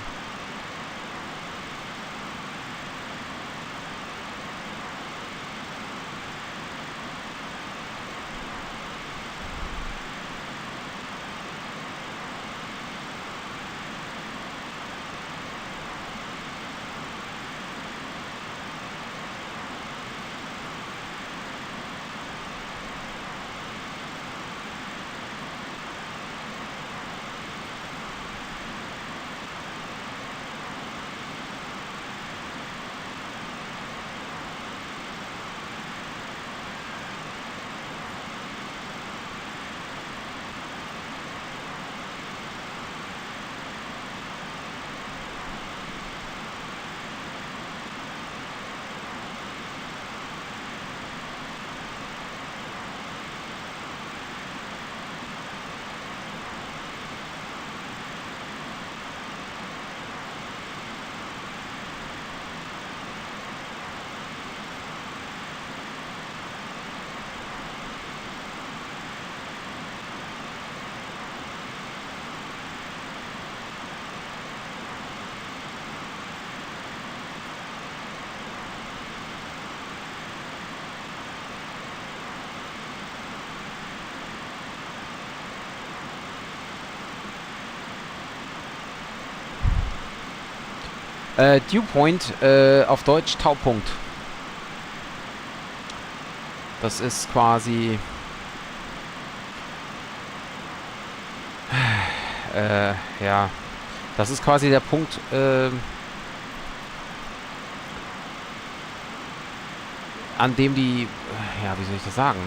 Dew Point, auf Deutsch Taupunkt. Das ist quasi... ja, das ist quasi der Punkt, an dem die... ja, wie soll ich das sagen?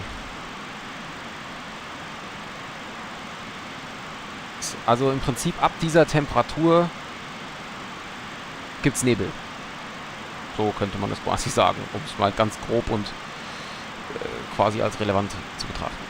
Also im Prinzip ab dieser Temperatur gibt's Nebel. So könnte man das quasi sagen, um es mal ganz grob und quasi als relevant zu betrachten.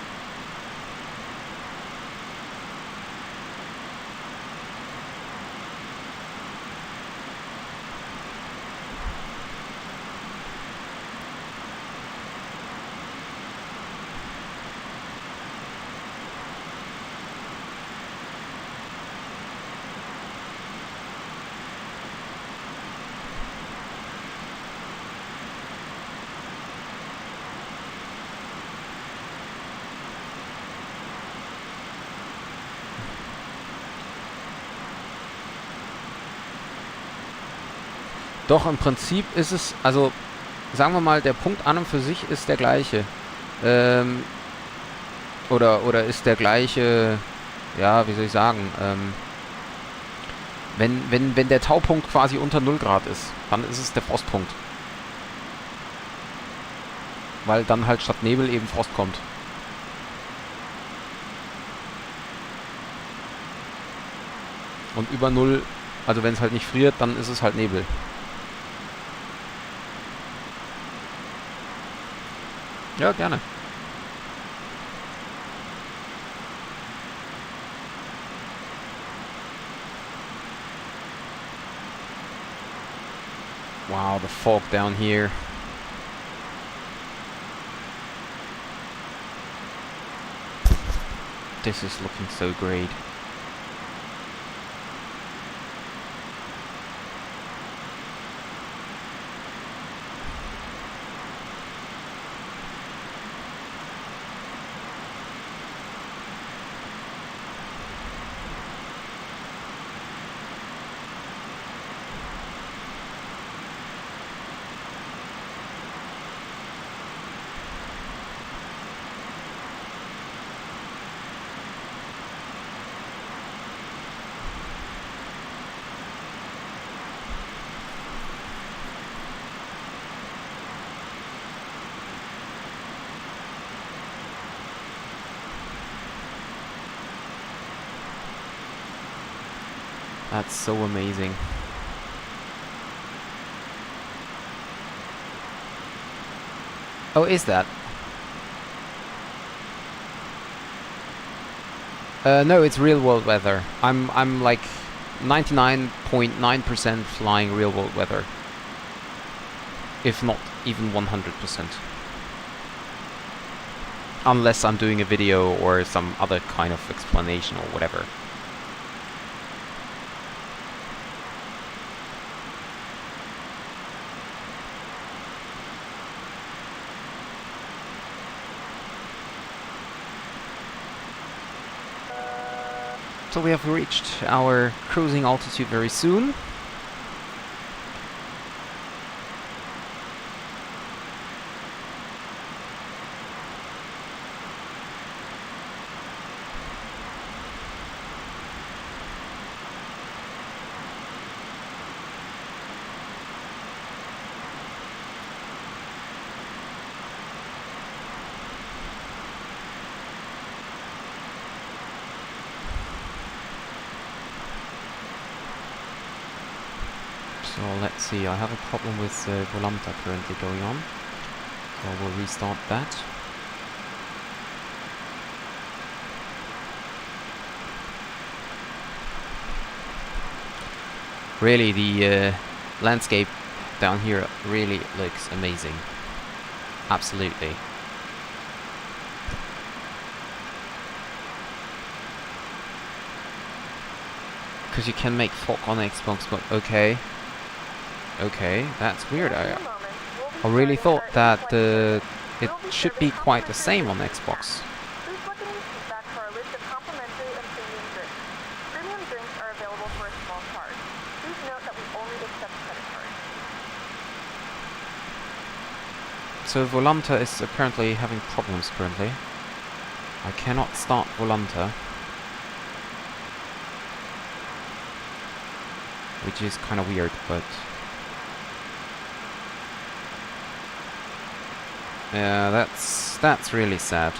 Doch, im Prinzip ist es, also sagen wir mal, der Punkt an und für sich ist der gleiche. Oder ist der gleiche, ja, wie soll ich sagen, wenn der Taupunkt quasi unter 0 Grad ist, dann ist es der Frostpunkt. Weil dann halt statt Nebel eben Frost kommt. Und über 0, also wenn es halt nicht friert, dann ist es halt Nebel. Ja, gerne. Wow, the fog down here. This is looking so great. That's so amazing. Oh, is that? No, it's real world weather. I'm like 99.9% flying real world weather. If not even 100%. Unless I'm doing a video or some other kind of explanation or whatever. So we have reached our cruising altitude very soon. So let's see, I have a problem with Volanta currently going on. So we'll restart that. Really, the landscape down here really looks amazing. Absolutely. Because you can make fog on Xbox, but okay. Okay, that's weird. I really thought that it should be quite the same on Xbox. Please look in your seat back for our list of complimentary and premium drinks. Premium drinks are available for a small charge. Please note that we only accept credit cards. So Volanta is apparently having problems currently. I cannot start Volanta. Which is kind of weird, but... yeah, that's really sad.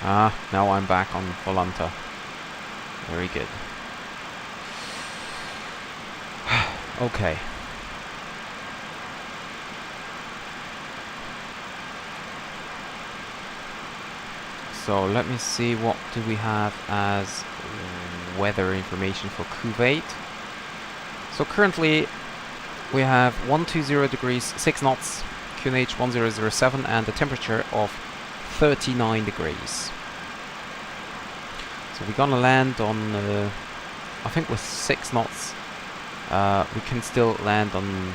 Ah, now I'm back on Volanta. Very good. Okay. So let me see, what do we have as weather information for Kuwait. So currently we have 120 degrees, 6 knots, QNH 1007, and a temperature of 39 degrees. So we're gonna land on, I think with 6 knots, we can still land on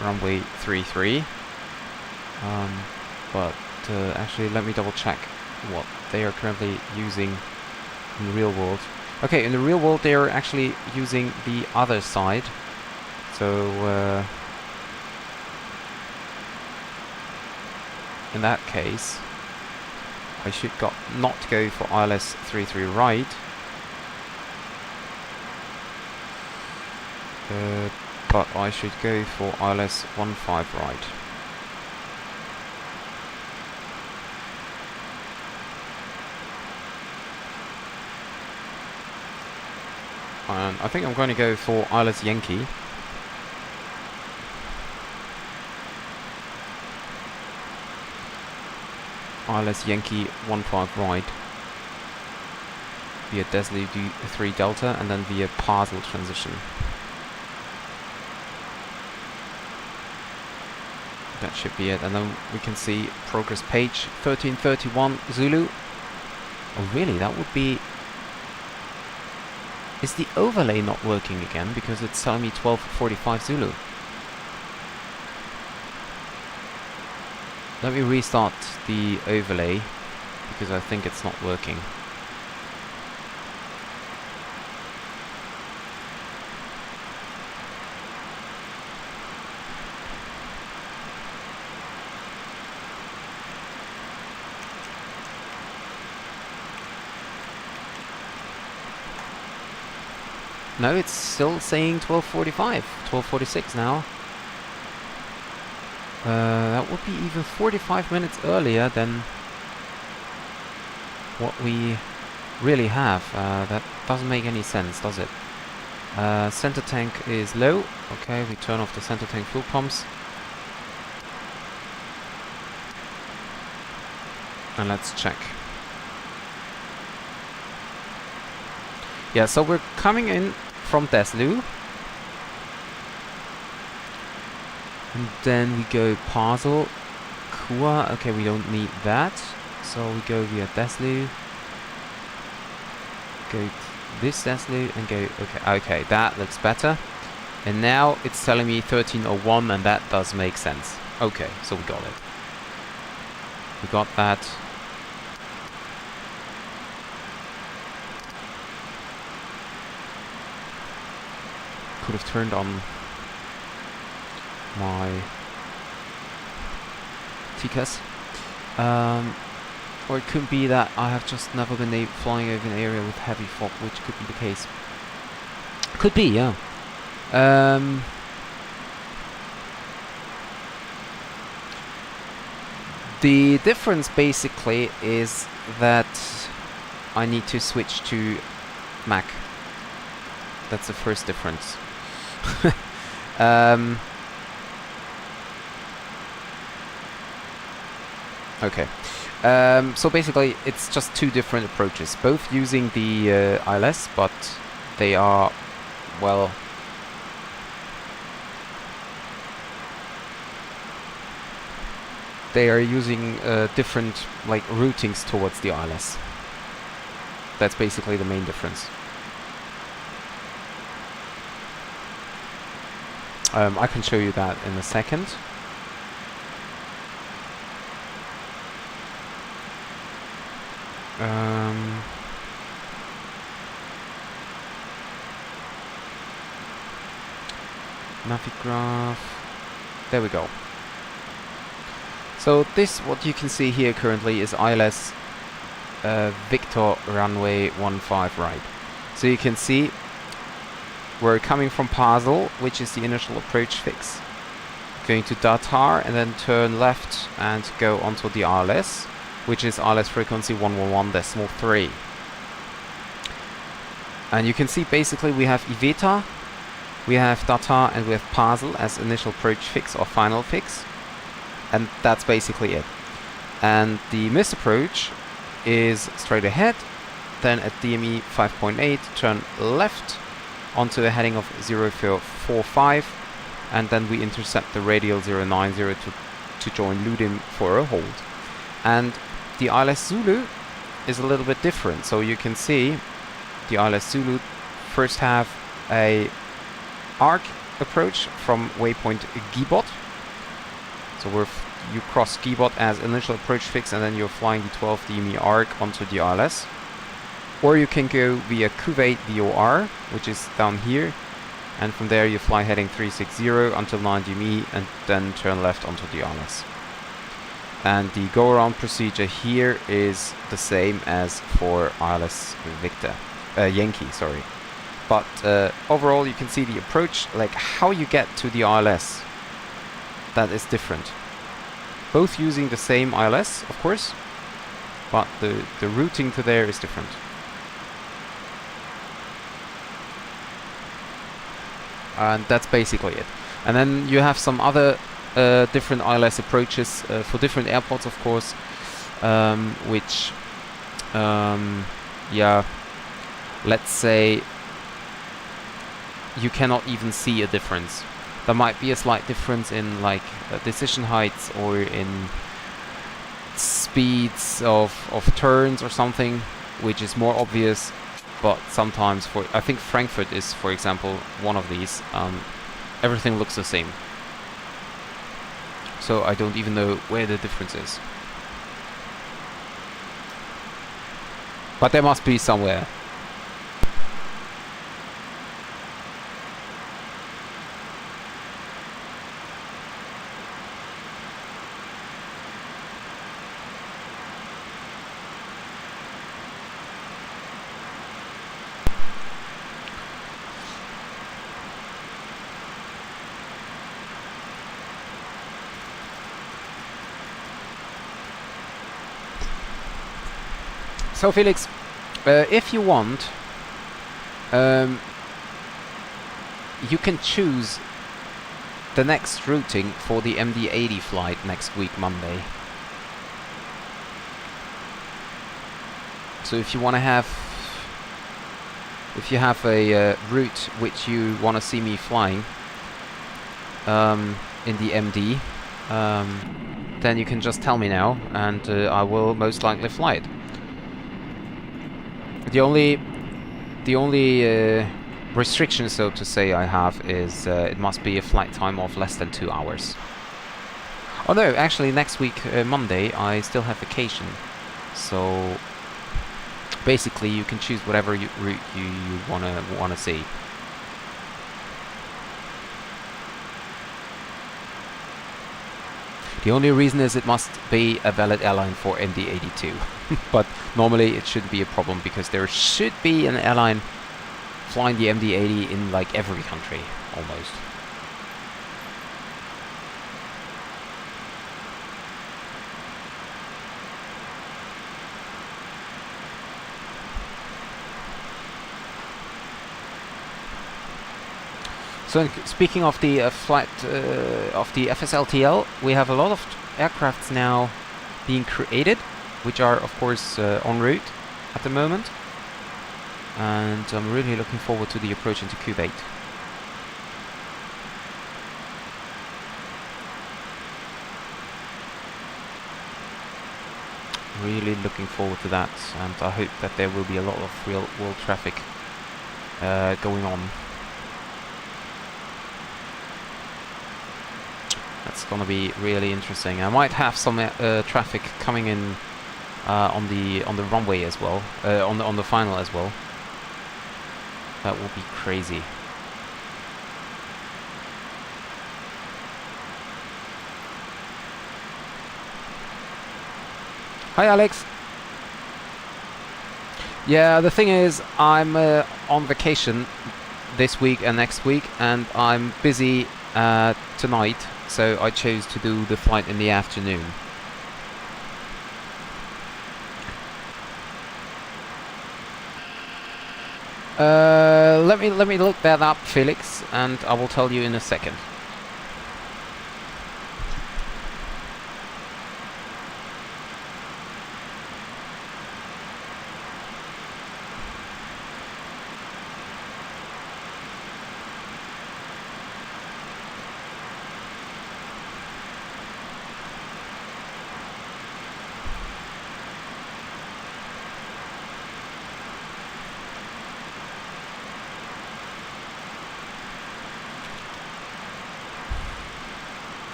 runway 33. But actually, let me double check what they are currently using in the real world. Okay, in the real world they are actually using the other side. So in that case, I should not go for ILS 33 right. But I should go for ILS 15 right. And I think I'm going to go for ILS Yankee. ILS Yankee 15 right. Via Desley 3 Delta and then via Basel transition. That should be it, and then we can see progress page 1331 Zulu. Oh really, that would be... is the overlay not working again? Because it's telling me 1245 Zulu. Let me restart the overlay, because I think it's not working. No, it's still saying 12:45, 12:46 now. That would be even 45 minutes earlier than what we really have. That doesn't make any sense, does it? Center tank is low. Okay, we turn off the center tank fuel pumps. And let's check. Yeah, so we're coming in from Deslu. And then we go Basel, Kua. Okay, we don't need that. So we go via Deslu. Go this Deslu and go, okay, that looks better. And now it's telling me 1301 and that does make sense. Okay, so we got it. We got that. Could have turned on my TCAS. Or it could be that I have just never been flying over an area with heavy fog, which could be the case. Could be, yeah. The difference basically is that I need to switch to Mac. That's the first difference. Okay. So basically it's just two different approaches, both using the ILS, but they are, well, they are using different like routings towards the ILS. That's basically the main difference. I can show you that in a second. Navigraph. There we go. So this, what you can see here currently, is ILS Victor runway 15 right. So you can see we're coming from Basel, which is the initial approach fix. Going to Datar and then turn left and go onto the ILS, which is ILS frequency 111.3. And you can see basically we have Iveta, we have Datar, and we have Basel as initial approach fix or final fix. And that's basically it. And the missed approach is straight ahead, then at DME 5.8, turn left onto a heading of 045, and then we intercept the radial 090 to join Ludim for a hold. And the ILS Zulu is a little bit different. So you can see the ILS Zulu first have a arc approach from waypoint Gibot. So you cross Gibot as initial approach fix, and then you're flying the 12 DME arc onto the ILS. Or you can go via Kuwait VOR, which is down here, and from there you fly heading 360 until 9 DME and then turn left onto the ILS. And the go around procedure here is the same as for ILS Victor, Yankee, sorry. But overall you can see the approach, like how you get to the ILS, that is different. Both using the same ILS, of course, but the routing to there is different. And that's basically it. And then you have some other different ILS approaches for different airports, of course, which, yeah, let's say you cannot even see a difference. There might be a slight difference in like decision heights or in speeds of turns or something, which is more obvious. But sometimes, I think Frankfurt is, for example, one of these. Everything looks the same. So I don't even know where the difference is. But there must be somewhere. So Felix, if you want, you can choose the next routing for the MD-80 flight next week, Monday. So if you want to have, if you have a route which you want to see me flying in the MD, then you can just tell me now, and I will most likely fly it. The only restriction, so to say, I have is it must be a flight time of less than 2 hours. Oh no, actually next week, Monday, I still have vacation. So basically you can choose whatever route you wanna see. The only reason is it must be a valid airline for MD-82. But normally it shouldn't be a problem, because there should be an airline flying the MD-80 in like every country, almost. So speaking of the flight of the FSLTL, we have a lot of aircrafts now being created, which are of course en route at the moment, and I'm really looking forward to the approach into Kuwait. Really looking forward to that, and I hope that there will be a lot of real world traffic going on. That's gonna be really interesting. I might have some traffic coming in on the runway as well, on the final as well. That will be crazy. Hi Alex. Yeah, the thing is, I'm on vacation this week and next week, and I'm busy tonight, so I chose to do the flight in the afternoon. Let me look that up, Felix, and I will tell you in a second.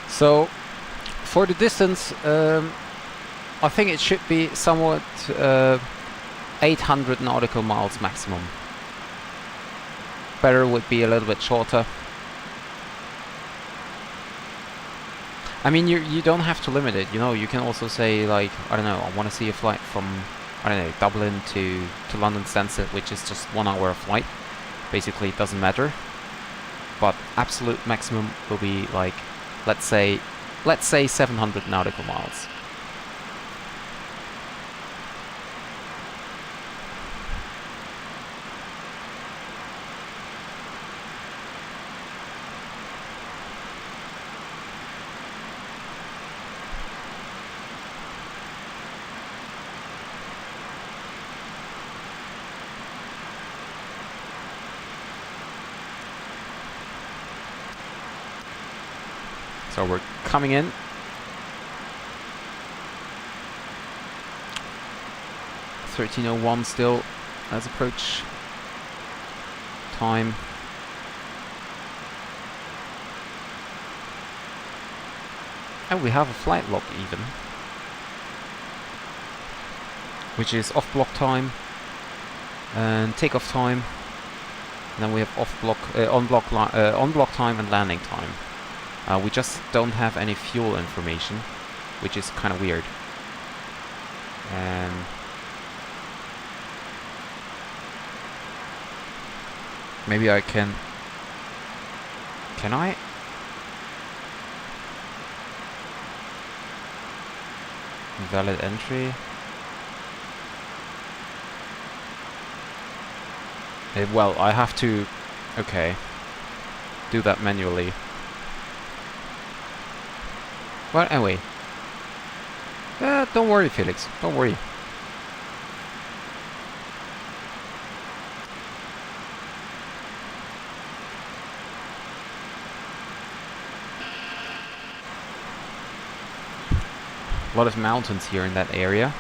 So, for the distance, I think it should be somewhat 800 nautical miles maximum. Better would be a little bit shorter. I mean, you don't have to limit it, you know, you can also say, like, I don't know, I want to see a flight from, I don't know, Dublin to London Stansted, which is just 1 hour flight. Basically, it doesn't matter. But absolute maximum will be, like, let's say 700 nautical miles. So we're coming in. (13:01) still as approach time. And we have a flight log even, which is off block time and takeoff time. And then we have on-block time and landing time. We just don't have any fuel information, which is kind of weird. Maybe I can... Can I? Valid entry. Well, I have to... Okay. Do that manually. Well, anyway. Don't worry, Felix. Don't worry. A lot of mountains here in that area.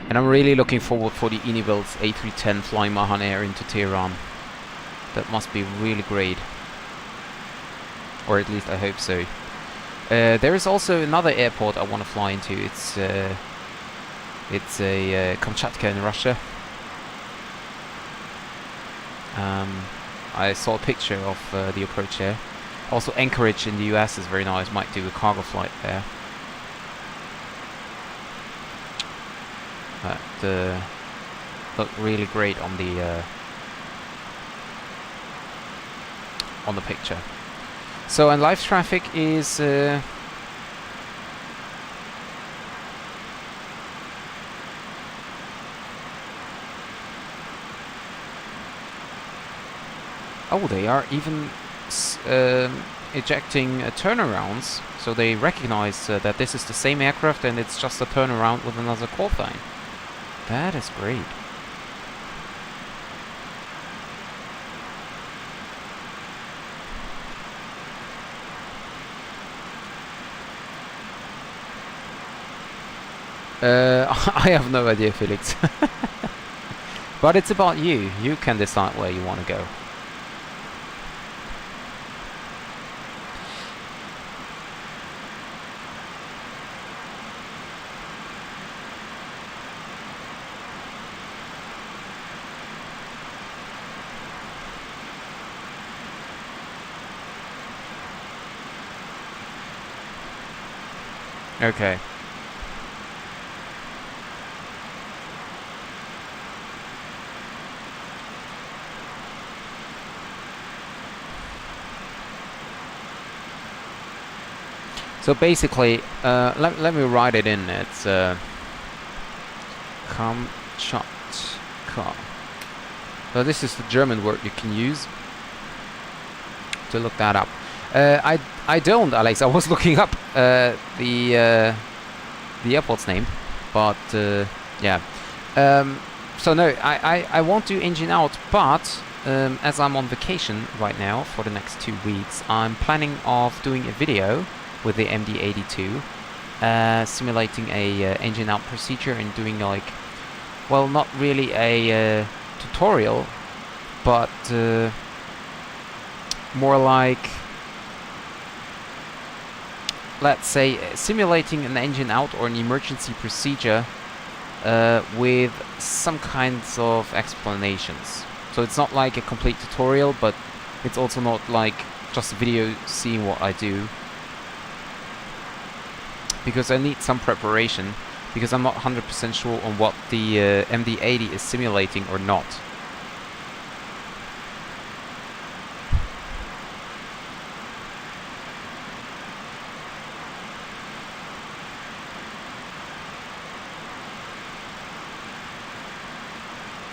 And I'm really looking forward for the Unibil's A310 flying Mahan Air into Tehran. That must be really great. Or at least I hope so. There is also another airport I want to fly into. It's a Kamchatka in Russia. I saw a picture of the approach there. Also Anchorage in the US is very nice. Might do a cargo flight there. But looked really great on the picture. So, and live traffic is oh, they are even ejecting turnarounds, so they recognize that this is the same aircraft and it's just a turnaround with another call sign. That is great. I have no idea, Felix. But it's about you. You can decide where you want to go. Okay. So basically, let me write it in. It's Kamchatka. So this is the German word you can use to look that up. I don't, Alex. I was looking up the airport's name, but yeah. So no, I won't do engine out, but as I'm on vacation right now for the next 2 weeks, I'm planning of doing a video with the MD-82, simulating a engine out procedure and doing like, well, not really a tutorial, but more like, let's say, simulating an engine out or an emergency procedure with some kinds of explanations. So it's not like a complete tutorial, but it's also not like just a video seeing what I do, because I need some preparation, because I'm not 100% sure on what the MD-80 is simulating or not.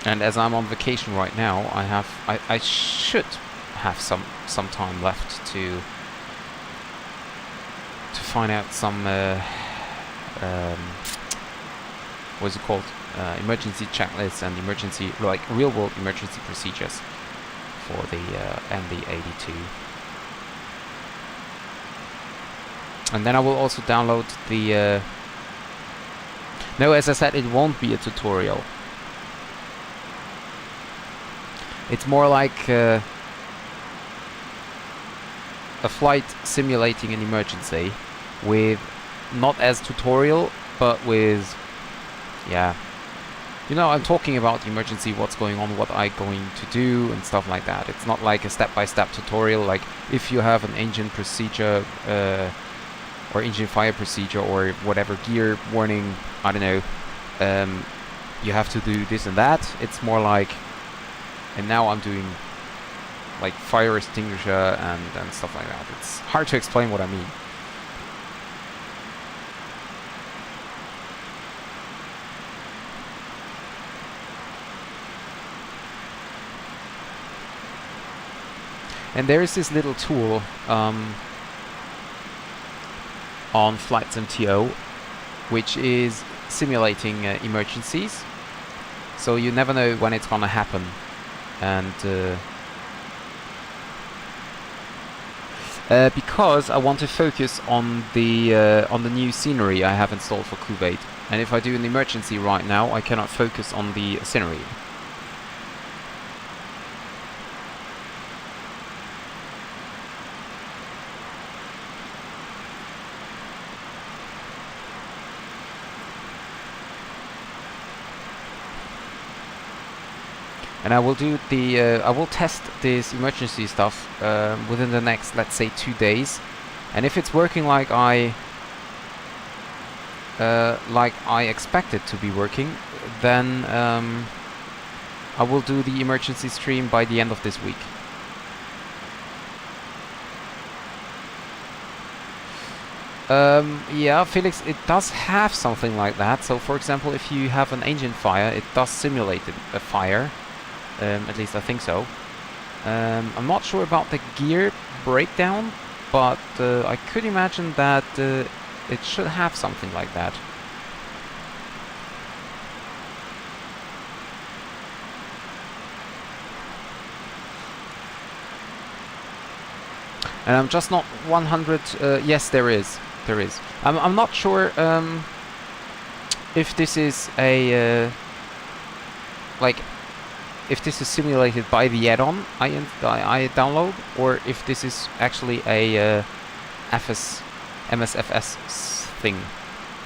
And as I'm on vacation right now, I should have some time left to find out some what's it called, emergency checklists and emergency, like real world emergency procedures for the MD-82. And then I will also download the no, as I said, it won't be a tutorial. It's more like a flight simulating an emergency with not as tutorial, but with, yeah, you know, I'm talking about the emergency, what's going on, what I'm going to do, and stuff like that. It's not like a step-by-step tutorial, like if you have an engine procedure, or engine fire procedure, or whatever gear warning, I don't know, you have to do this and that. It's more like, and now I'm doing like fire extinguisher and stuff like that. It's hard to explain what I mean. And there is this little tool on Flights MTO, which is simulating emergencies. So you never know when it's gonna happen, and because I want to focus on the new scenery I have installed for Kuwait, and if I do an emergency right now, I cannot focus on the scenery. And I will do the, I will test this emergency stuff within the next, let's say, 2 days. And if it's working like I expect it to be working, then I will do the emergency stream by the end of this week. Yeah, Felix, it does have something like that. So, for example, if you have an engine fire, it does simulate a fire. At least I think so. I'm not sure about the gear breakdown, but I could imagine that it should have something like that. And I'm just not 100... yes, there is. There is. I'm not sure if this is a... like... if this is simulated by the add-on I download, or if this is actually a MSFS thing.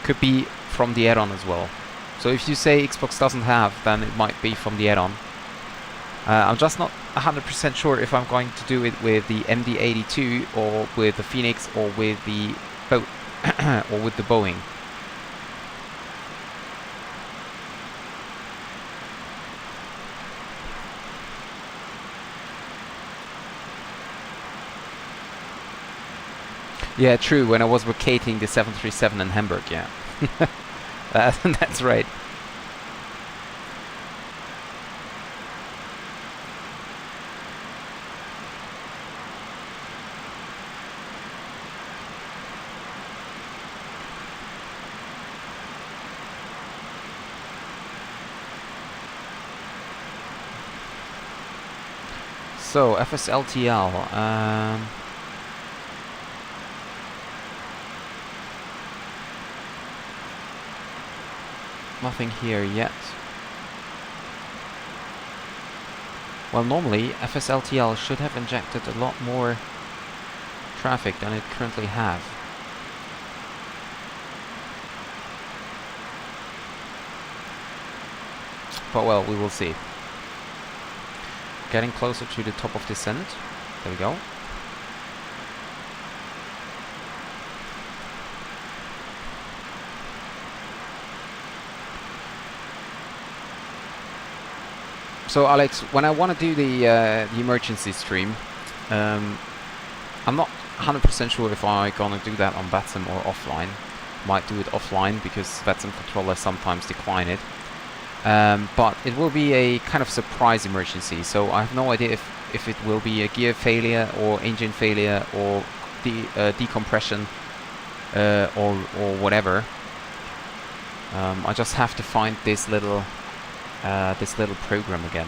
Could be from the add-on as well. So if you say Xbox doesn't have, then it might be from the add-on. I'm just not 100% sure if I'm going to do it with the MD-82 or with the Phoenix or with the or with the Boeing. Yeah, true, when I was vacating the 737 in Hamburg, yeah. That's right. So, FSLTL, nothing here yet. Well, normally FSLTL should have injected a lot more traffic than it currently have. But well, we will see. Getting closer to the top of descent. There we go. So Alex, when I want to do the emergency stream, I'm not 100% sure if I'm gonna do that on VATSIM or offline. Might do it offline because VATSIM controllers sometimes decline it. But it will be a kind of surprise emergency, so I have no idea if it will be a gear failure or engine failure or decompression or whatever. I just have to find this little program again.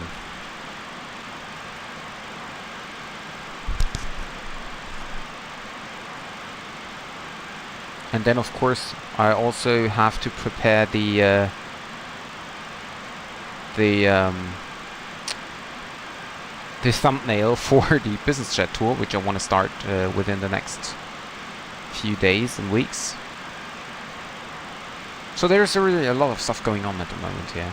And then of course I also have to prepare the the thumbnail for the business jet tour, which I want to start within the next few days and weeks. So there's really a lot of stuff going on at the moment here.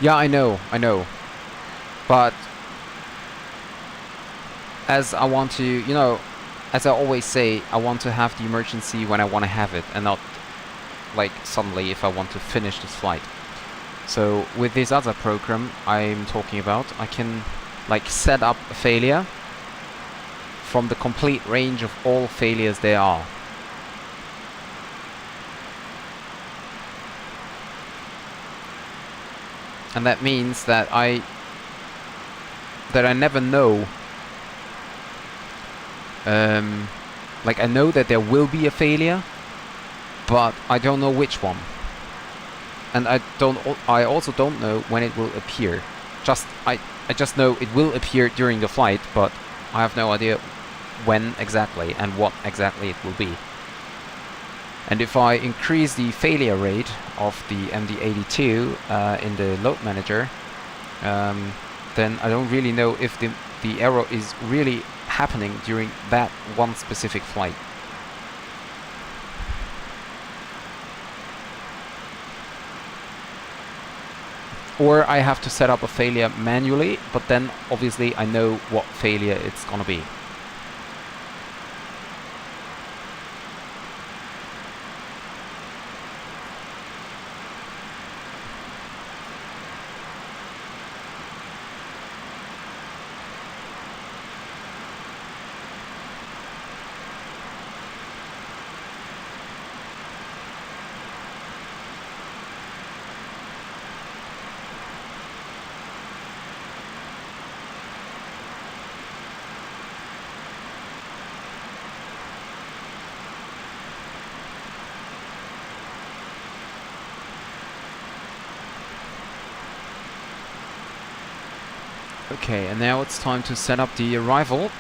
Yeah, I know. But as I want to, you know, as I always say, I want to have the emergency when I want to have it, and not like suddenly if I want to finish this flight. So with this other program I'm talking about, I can like set up a failure from the complete range of all failures there are. And that means that I never know. Like I know that there will be a failure, but I don't know which one. And I also don't know when it will appear. I just know it will appear during the flight, but I have no idea when exactly and what exactly it will be. And if I increase the failure rate of the MD-82 in the load manager, then I don't really know if the error is really happening during that one specific flight. Or I have to set up a failure manually, but then obviously I know what failure it's gonna be. Okay, and now it's time to set up the arrival.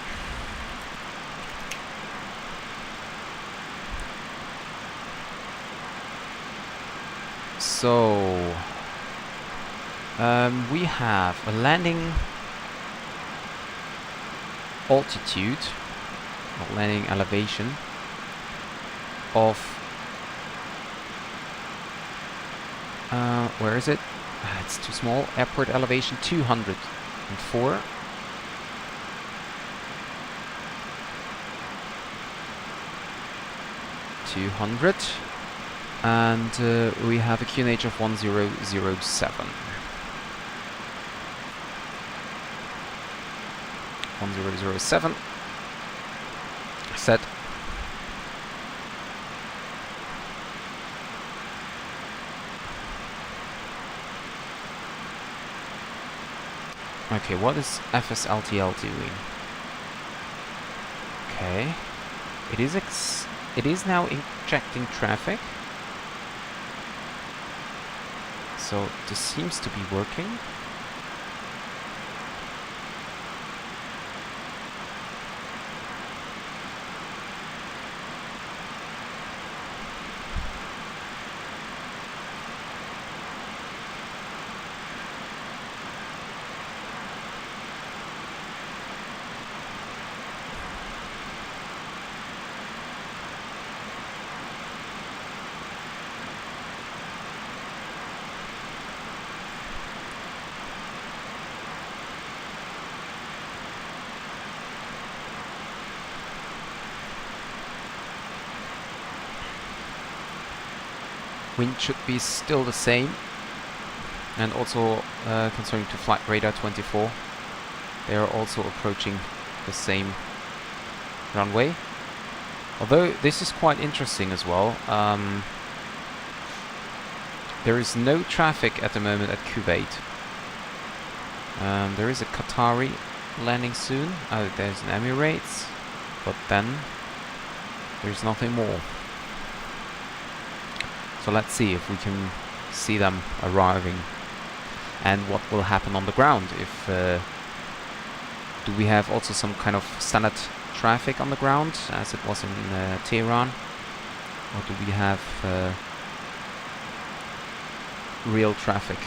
So, we have a landing altitude, or landing elevation of, where is it? It's too small. Airport elevation 204. And we have a QNH of 1007. 1007. Set. Okay, what is FSLTL doing? Okay, it is now injecting traffic. So this seems to be working. Wind should be still the same. And also concerning to flight radar 24, they are also approaching the same runway. Although this is quite interesting as well. There is no traffic at the moment at Kuwait. There is a Qatari landing soon. Oh, there's an Emirates, but then there's nothing more. So let's see if we can see them arriving, and what will happen on the ground. If do we have also some kind of standard traffic on the ground, as it was in Tehran, or do we have real traffic,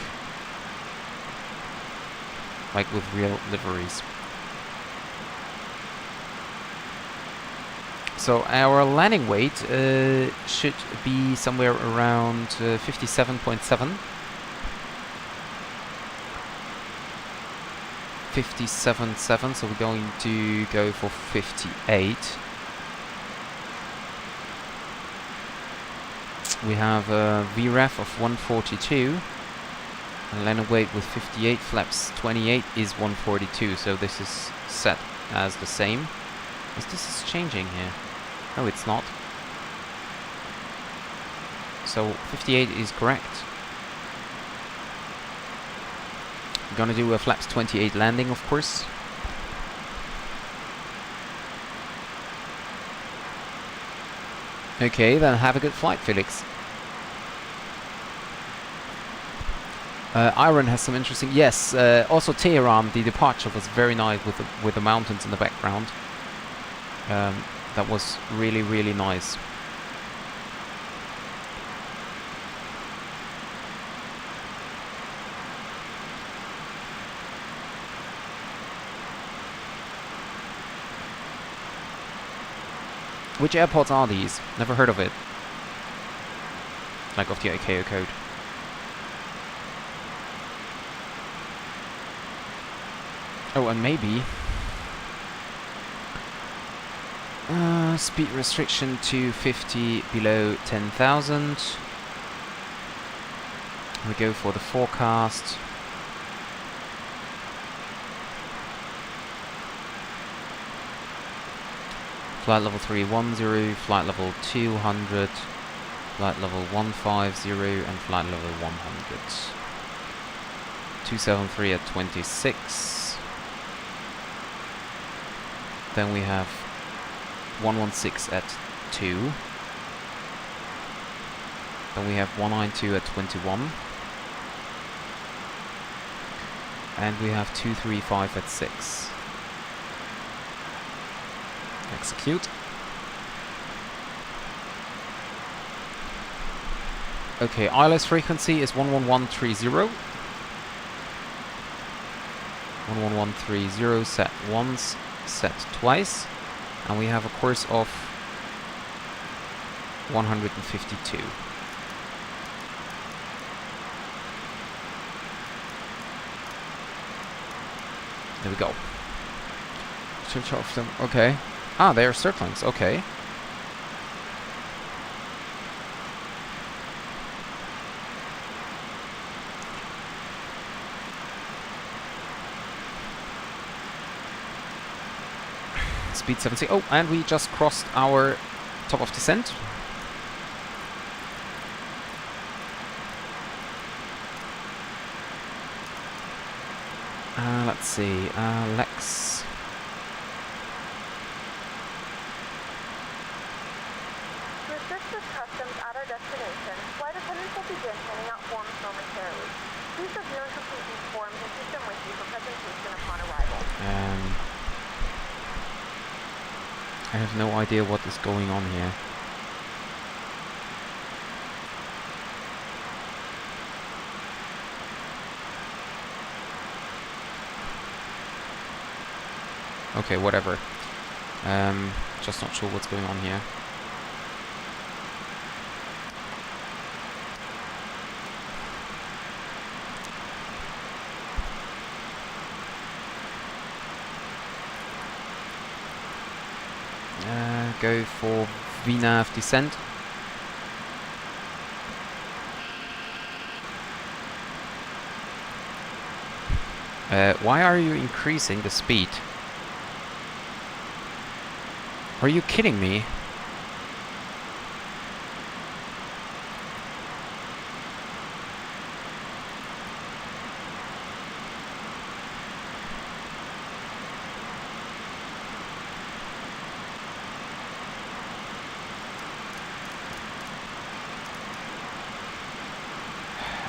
like with real liveries? So our landing weight should be somewhere around 57.7. 57.7, so we're going to go for 58. We have a VREF of 142. And landing weight with 58, flaps 28 is 142, so this is set as the same. This is changing here. No, it's not. So 58 is correct. We're gonna do a flaps 28 landing, of course. Okay, then have a good flight, Felix. Iron has some interesting... Yes, also Tehran, the departure was very nice with the mountains in the background. That was really, really nice. Which airports are these? Never heard of it. Like of the ICAO code. Oh, and maybe... speed restriction to 50 below 10,000. We go for the forecast. Flight level 310, flight level 200, flight level 150, and flight level 100. 273 at 26. Then we have 116 at 2. Then we have 192 at 21. And we have 235 at 6. Execute. Okay, ILS frequency is 11130. 11130 set once, set twice. And we have a course of 152. There we go. Switch off them. Okay. Ah, they are circlings. Okay. Speed 70. Oh, and we just crossed our top of descent. Let's see. Lex. Restricted customs at our destination. Flight attendants will begin handing out forms momentarily. Please review and complete these forms and keep them with you for presentation upon arrival. I have no idea what is going on here. Okay, whatever. Just not sure what's going on here. Go for VNAV descent. Why are you increasing the speed? Are you kidding me?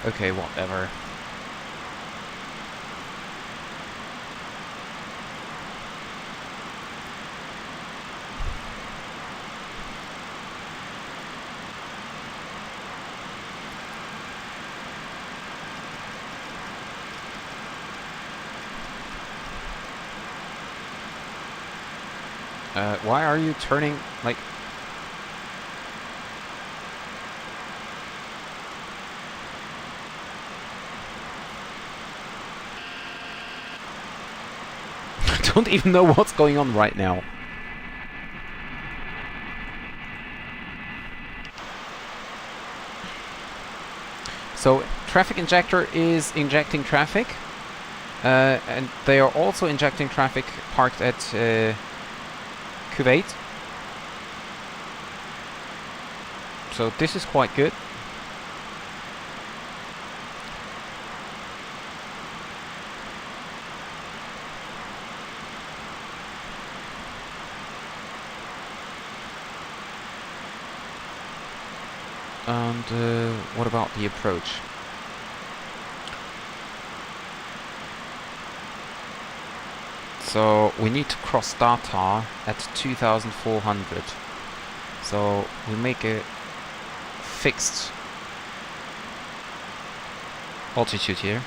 Okay, whatever. Why are you turning, like... I don't even know what's going on right now. So, traffic injector is injecting traffic. And they are also injecting traffic parked at Kuwait. So this is quite good. And what about the approach? So we need to cross data at 2400. So we make a fixed altitude here.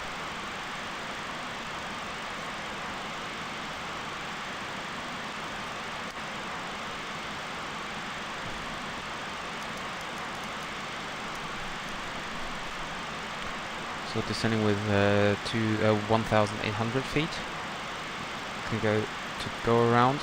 So descending with to 1800 feet. Can go around.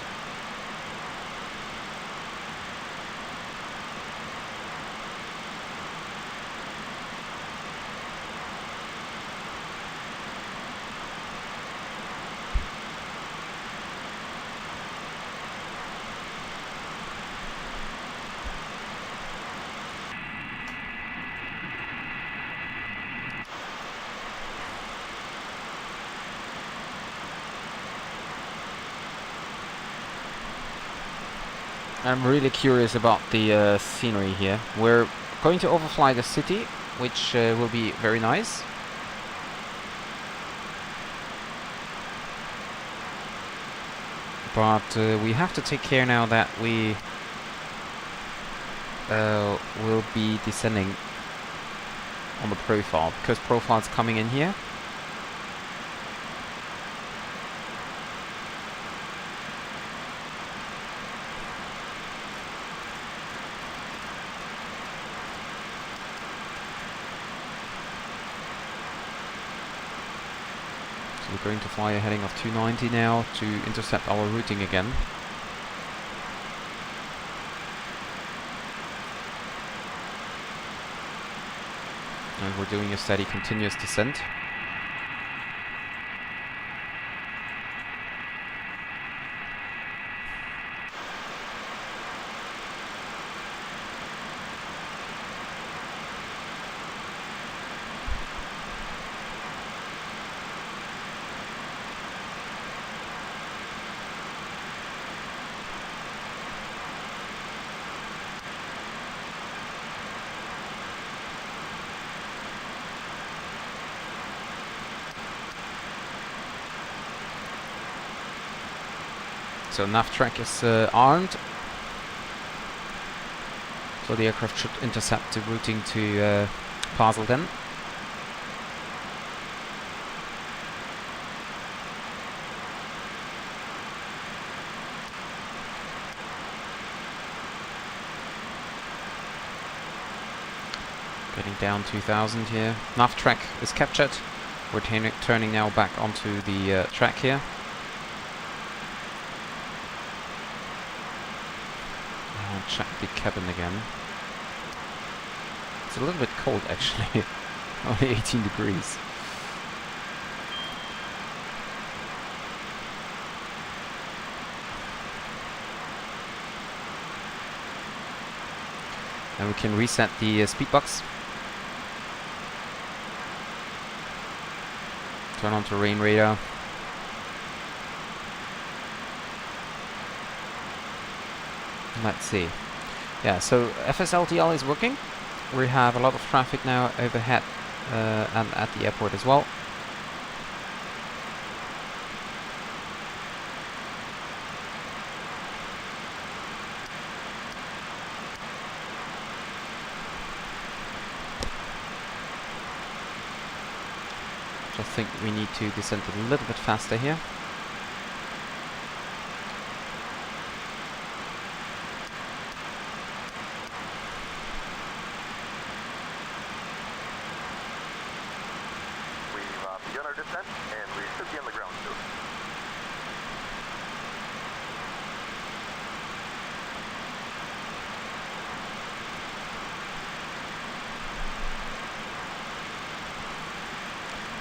I'm really curious about the scenery here. We're going to overfly the city, which will be very nice. But we have to take care now that we will be descending on the profile, because profile is coming in here. We're going to fly a heading of 290 now to intercept our routing again. And we're doing a steady continuous descent. So nav track is armed. So the aircraft should intercept the routing to Basel then. Getting down 2000 here. Nav track is captured. We're turning now back onto the track here. Check the cabin again. It's a little bit cold actually. Only 18 degrees. And we can reset the speed box. Turn on terrain radar. Let's see. Yeah, so FSLTL is working. We have a lot of traffic now overhead and at the airport as well. I think we need to descend a little bit faster here. We've begun our descent, and we should be on the ground soon.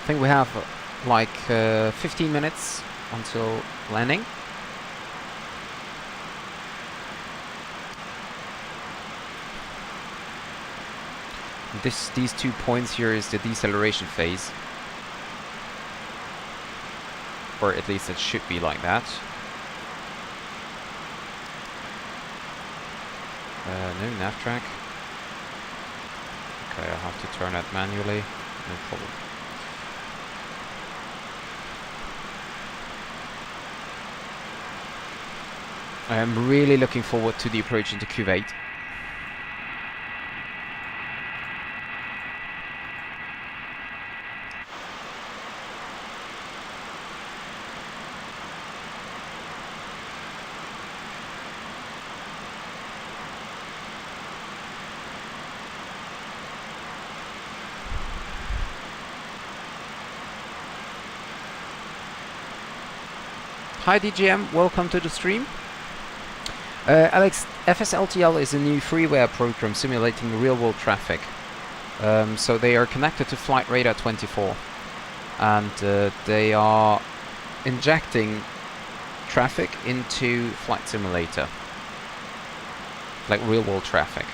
I think we have like 15 minutes until landing. These 2 points here is the deceleration phase. Or at least it should be like that. No nav track. Okay, I'll have to turn that manually. No problem. I am really looking forward to the approach into Kuwait. Hi DGM, welcome to the stream. Alex, FSLTL is a new freeware program simulating real-world traffic. So they are connected to Flight Radar 24, and they are injecting traffic into Flight Simulator, like real-world traffic.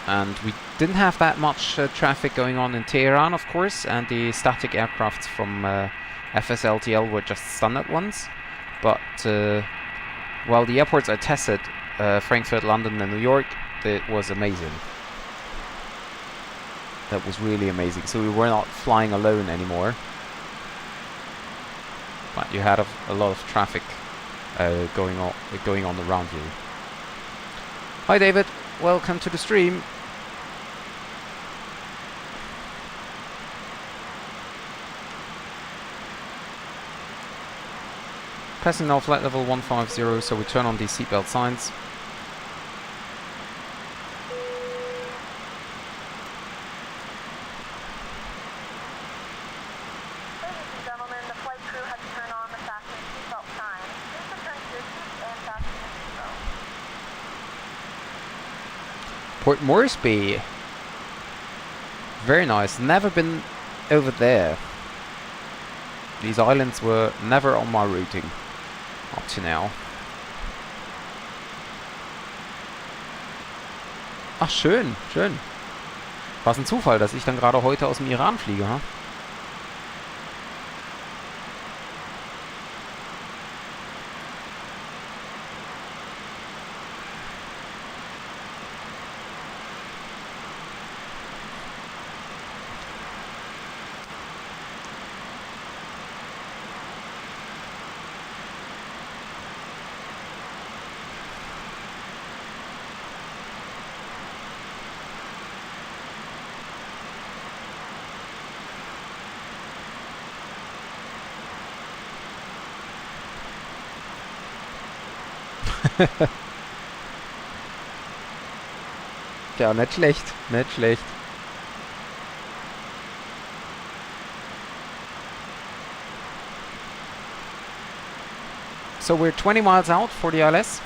And we didn't have that much traffic going on in Tehran, of course, and the static aircrafts from FSLTL were just standard ones, but while the airports I tested, Frankfurt, London and New York, it was amazing. That was really amazing. So we were not flying alone anymore. But you had a lot of traffic going on around you. Hi David, welcome to the stream. Passing now flight level 150, so we turn on these seatbelt signs. Ladies and gentlemen, the flight crew has turned on the fasten seatbelt sign. Please return to your seats and fasten your seatbelt. Port Moresby. Very nice. Never been over there. These islands were never on my routing up to now. Ach, schön, schön. Was ein Zufall, dass ich dann gerade heute aus dem Iran fliege, ha? Ja, nicht schlecht, nicht schlecht. So we're 20 miles out for the ILS.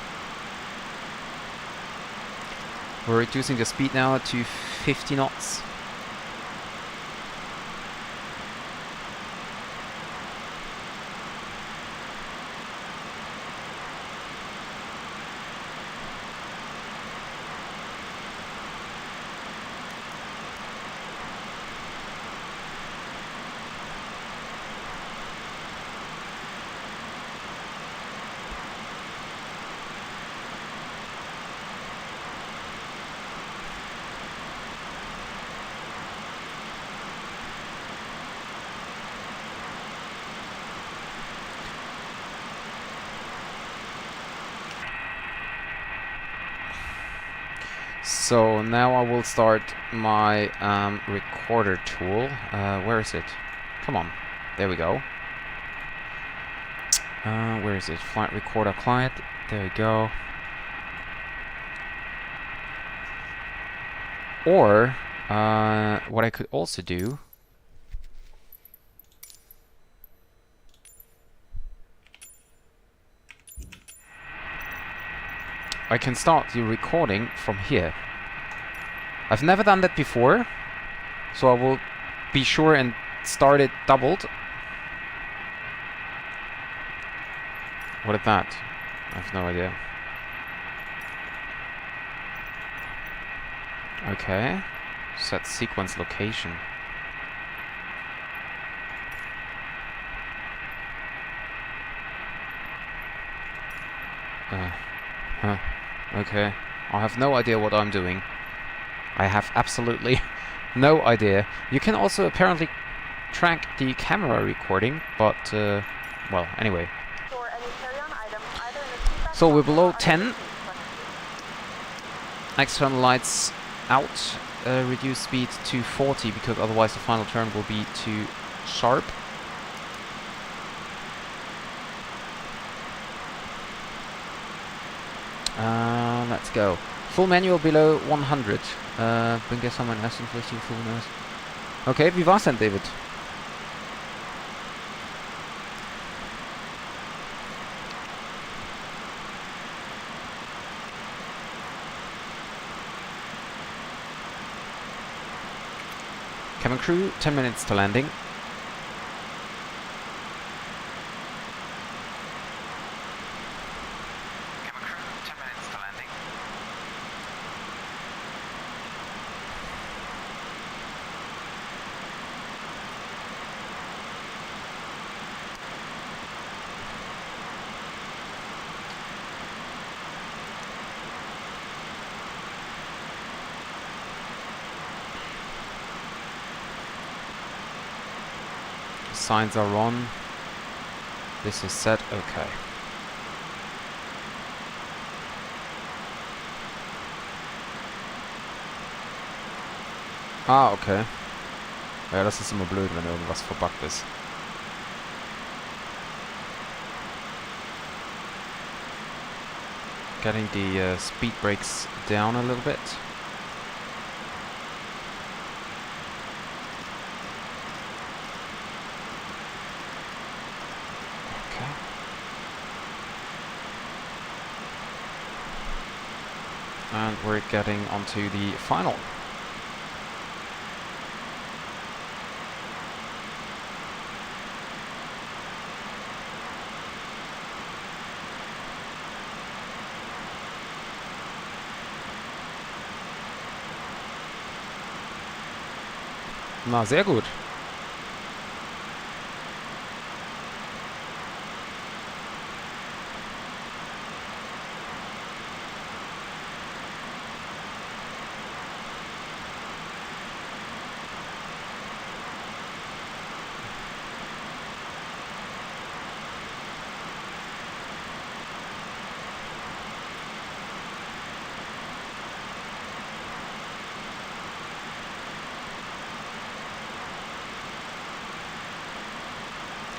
We're reducing the speed now to 50 knots. So now I will start my recorder tool. Where is it? Come on. There we go. Where is it? Flight recorder client. There we go. Or what I could also do, I can start the recording from here. I've never done that before, so I will be sure and start it doubled. What is that? I have no idea. Okay. Set sequence location. Okay. I have no idea what I'm doing. I have absolutely no idea. You can also apparently track the camera recording, but, well, anyway. Store any carry-on items either in the seatback So we're pocket below or 10. under the seat. External lights out. Reduce speed to 40 because otherwise the final turn will be too sharp. Let's go. Full manual below 100. Bin gestern mein ersten richtigen Full. Okay, wie war's denn, David? Cabin crew, 10 minutes to landing. Cabin crew, 10 minutes to landing. Signs are on. This is set. Okay. Ah, okay. Ja, das ist immer blöd, wenn irgendwas verbuggt ist. Getting the speed brakes down a little bit. And we're getting onto the final. Na, sehr gut.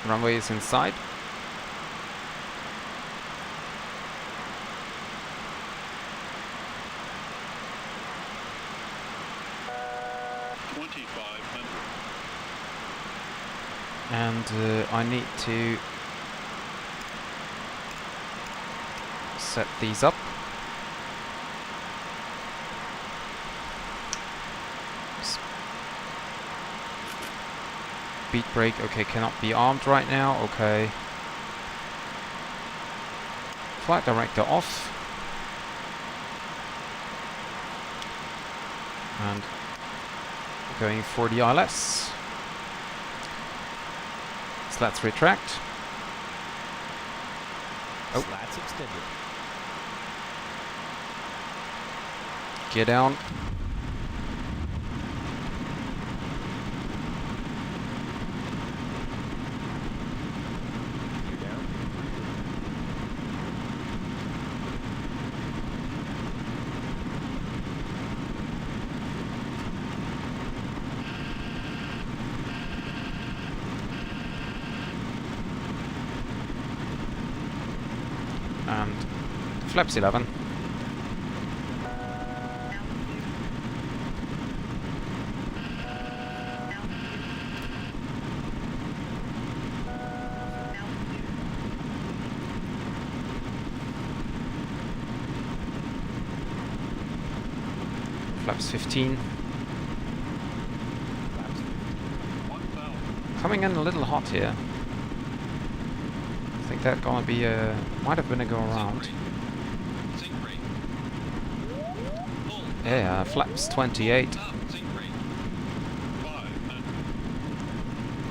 Runway is inside. And I need to set these up. Speed brake, okay, cannot be armed right now, okay. Flight director off. And going for the ILS. Slats retract. Oh. Slats extended. Gear down. flaps 11. Flaps 15. Coming in a little hot here. I think that gonna be a... might have been a go around. Yeah, flaps 28.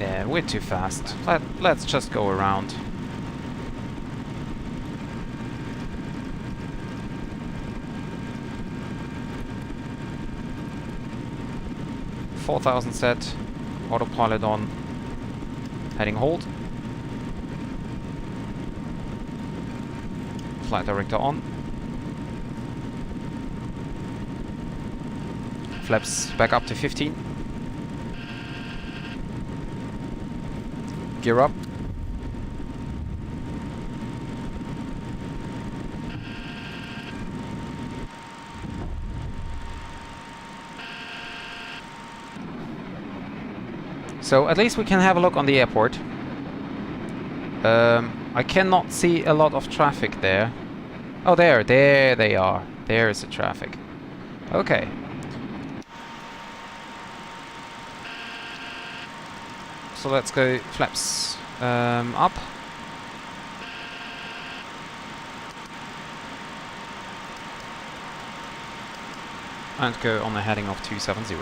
Yeah, we're too fast. Let's just go around. $4,000 set. Autopilot on. Heading hold. Flight director on. Flaps back up to 15. Gear up. So at least we can have a look on the airport. I cannot see a lot of traffic there. Oh, there they are. There is the traffic. Okay. So let's go flaps up. And go on the heading of 270.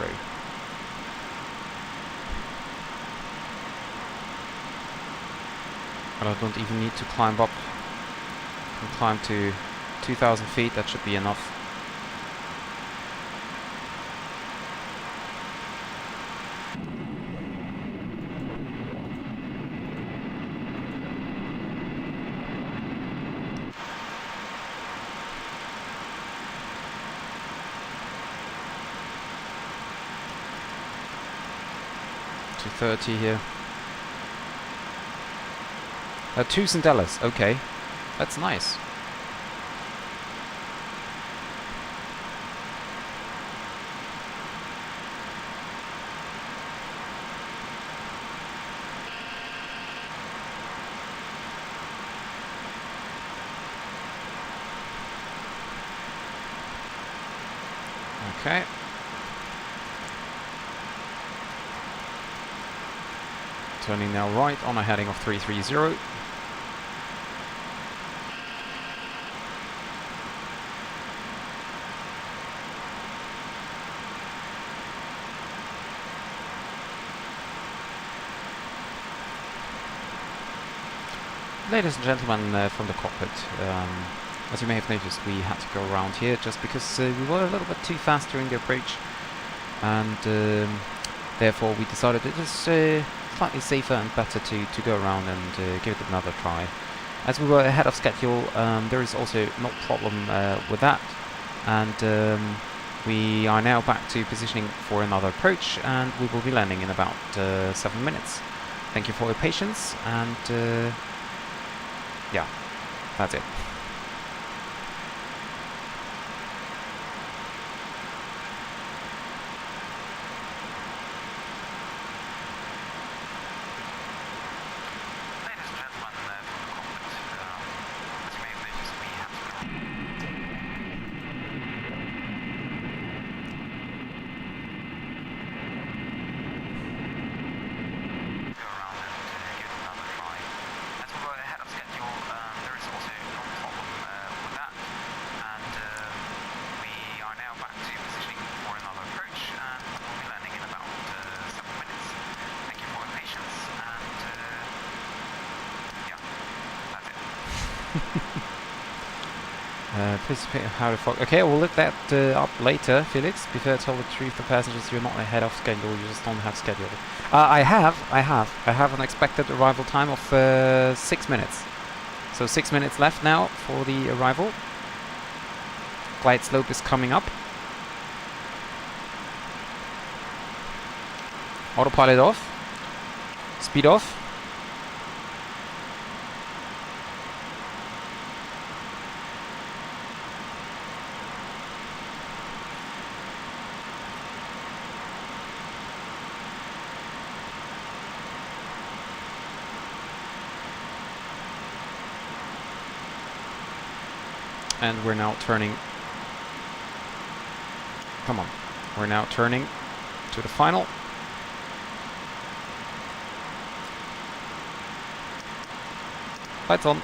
And I don't even need to climb up. I can climb to 2,000 feet, that should be enough. $230 here. 2 centellas, okay. That's nice. Okay. Turning now right on a heading of 330. Ladies and gentlemen from the cockpit, as you may have noticed, we had to go around here just because we were a little bit too fast during the approach, and therefore we decided it is slightly safer and better to go around and give it another try. As we were ahead of schedule, there is also no problem with that, and we are now back to positioning for another approach, and we will be landing in about 7 minutes. Thank you for your patience, and yeah, that's it. Participate in how to fog. Okay, we'll look that up later, Felix. Prefer to tell the truth to passengers, you're not ahead of schedule, you just don't have schedule. I have an expected arrival time of 6 minutes. So 6 minutes left now for the arrival. Glide slope is coming up. Autopilot off. Speed off. And we're now turning. Come on. We're now turning to the final. Lights on.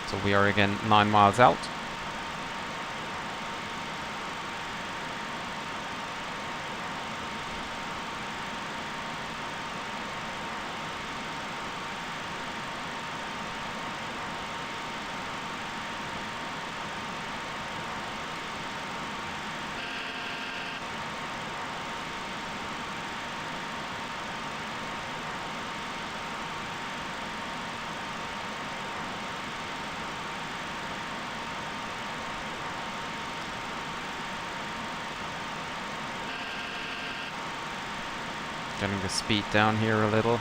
So we are again 9 miles out. Getting the speed down here a little.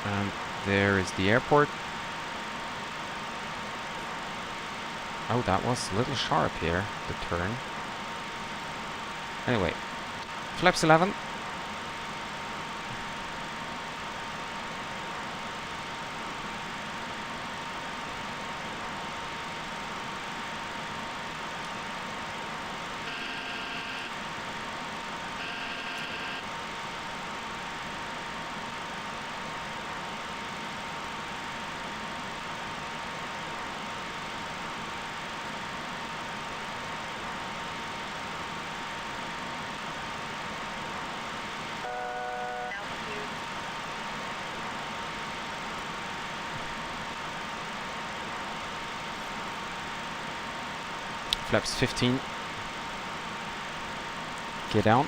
And there is the airport. Oh, that was a little sharp here, the turn. Anyway, flaps 11. Flaps 15. Get down.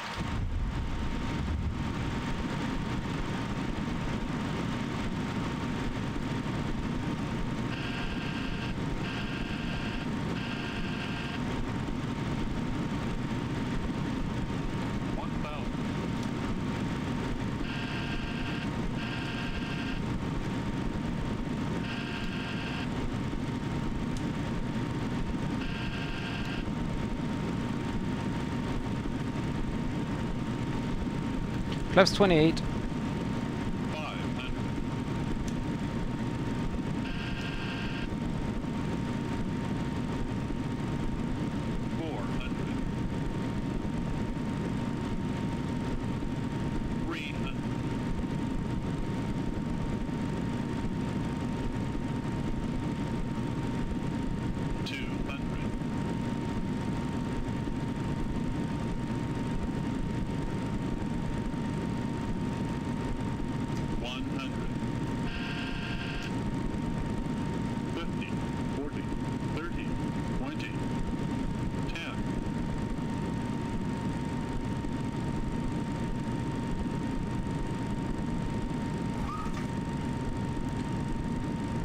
Flaps 28.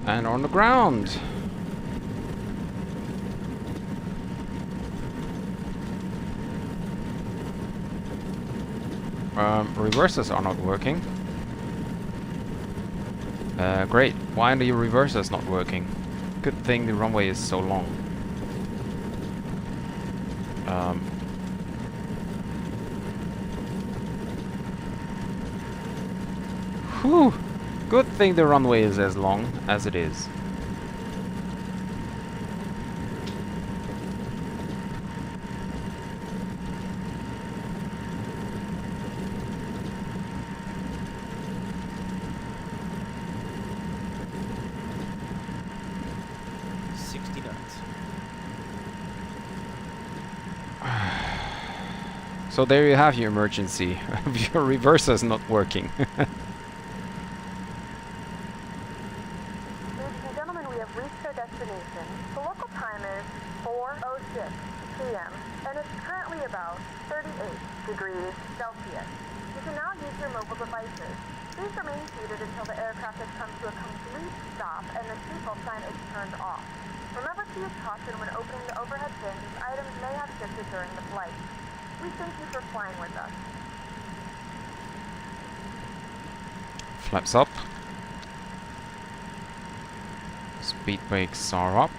And on the ground. Reversers are not working. Great. Why are the reversers not working? Good thing the runway is so long. Whew. Good thing the runway is as long as it is. So there you have your emergency. Your reverser's not working. Ladies and gentlemen, we have reached our destination. The local time is 4:06 p.m. and it's currently about 38 degrees Celsius. You can now use your mobile devices. Please remain seated until the aircraft has come to a complete stop and the seatbelt sign is turned off. Remember to use caution when opening the overhead bins as items may have shifted during the flight. We thank you for flying with us. Flaps up. Speed brakes are up.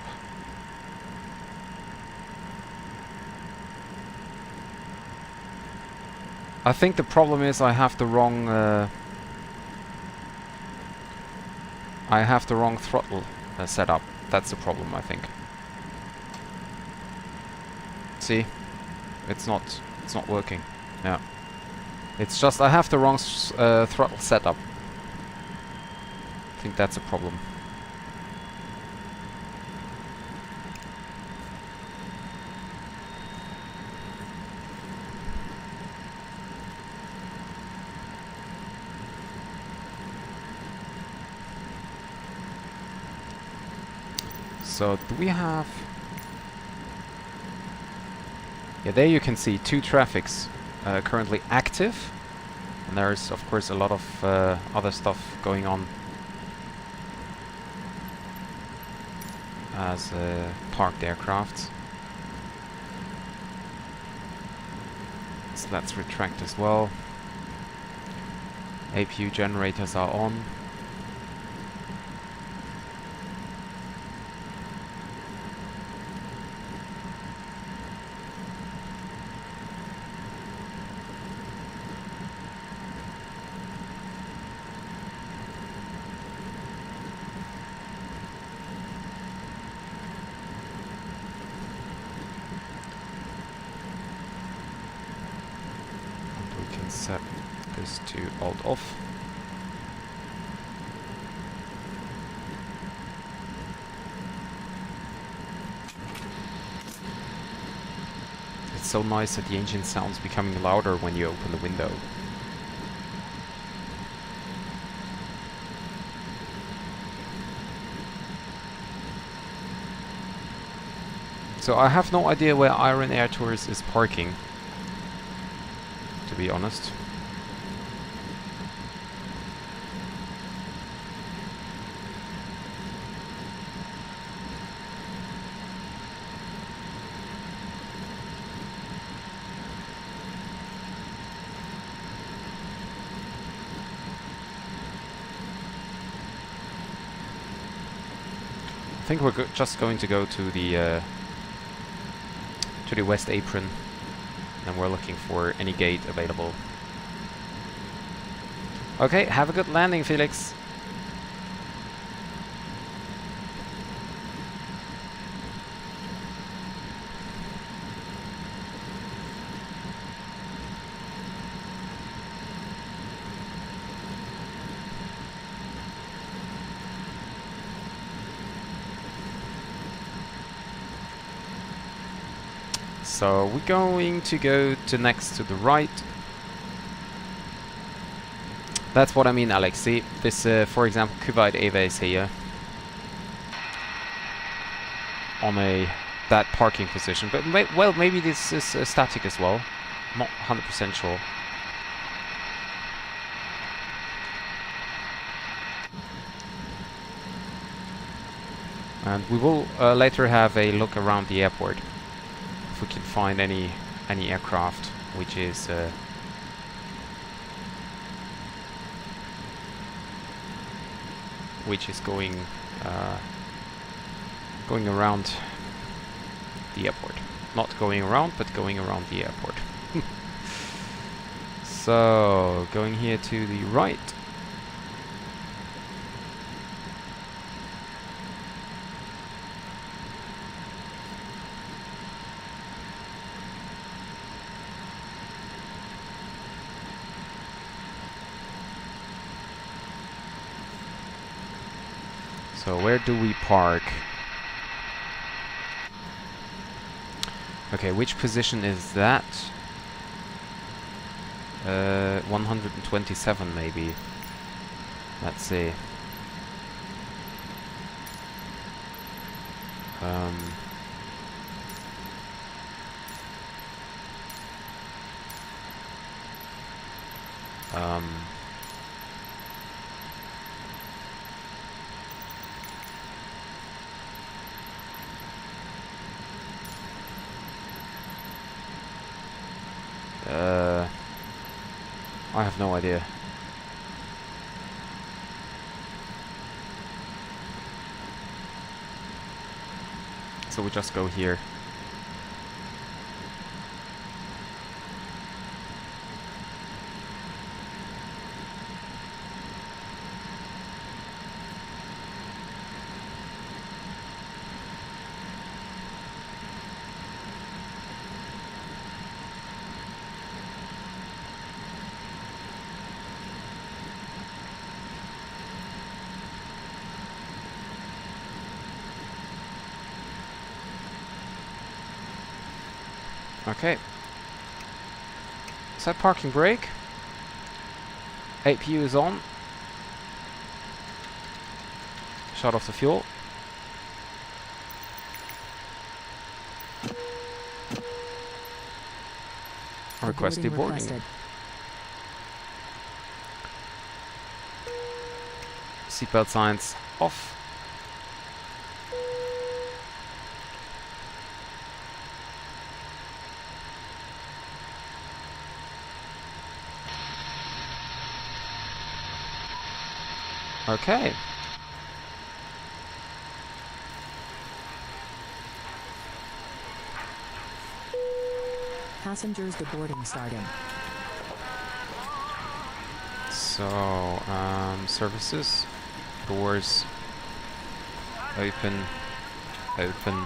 I think the problem is I have the wrong throttle setup. That's the problem, I think. See, it's not working. Yeah, it's just I have the wrong throttle setup. I think that's a problem. So do we have... Yeah, there you can see 2 traffics currently active. And there's of course a lot of other stuff going on as parked aircraft. So let's retract as well. APU generators are on. Set this to alt off. It's so nice that the engine sounds becoming louder when you open the window. So I have no idea where Iron Airtours is parking, to be honest. I think we're just going to go to the west apron, and we're looking for any gate available. Okay, have a good landing, Felix. So we're going to go to next to the right. That's what I mean, Alex. See, this, for example, Kuwait Airways here on that parking position. But well, maybe this is static as well. Not 100% sure. And we will later have a look around the airport, if we can find any aircraft which is going around the airport. Not going around, but going around the airport. So going here to the right. So where do we park? Okay, which position is that? 127 maybe. Let's see. I have no idea. So we just go here. Okay. Set parking brake. APU is on. Shut off the fuel. Request deboarding. Requested. Seatbelt signs off. Okay. Passengers deboarding starting. So, services, doors, open, open.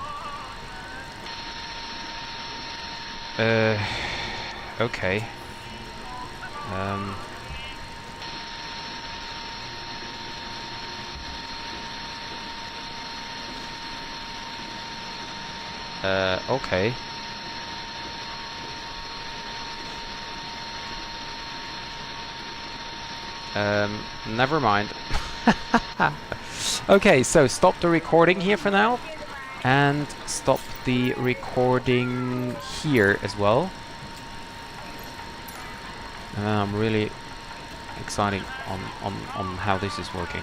Okay. Okay. Never mind. Okay, so stop the recording here for now. And stop the recording here as well. I'm really excited on how this is working.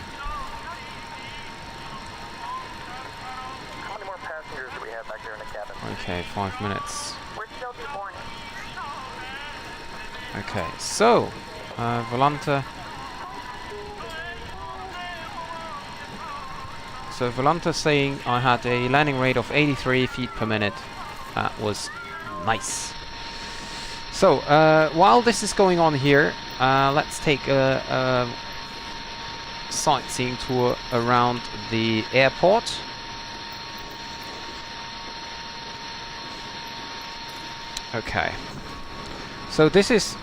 How many more passengers do we have back there in the cabin? Okay, 5 minutes. We're still deboarding. Okay, so Volante. So Volante saying I had a landing rate of 83 feet per minute. That was nice. So while this is going on here, let's take a sightseeing tour around the airport. Okay. So this is,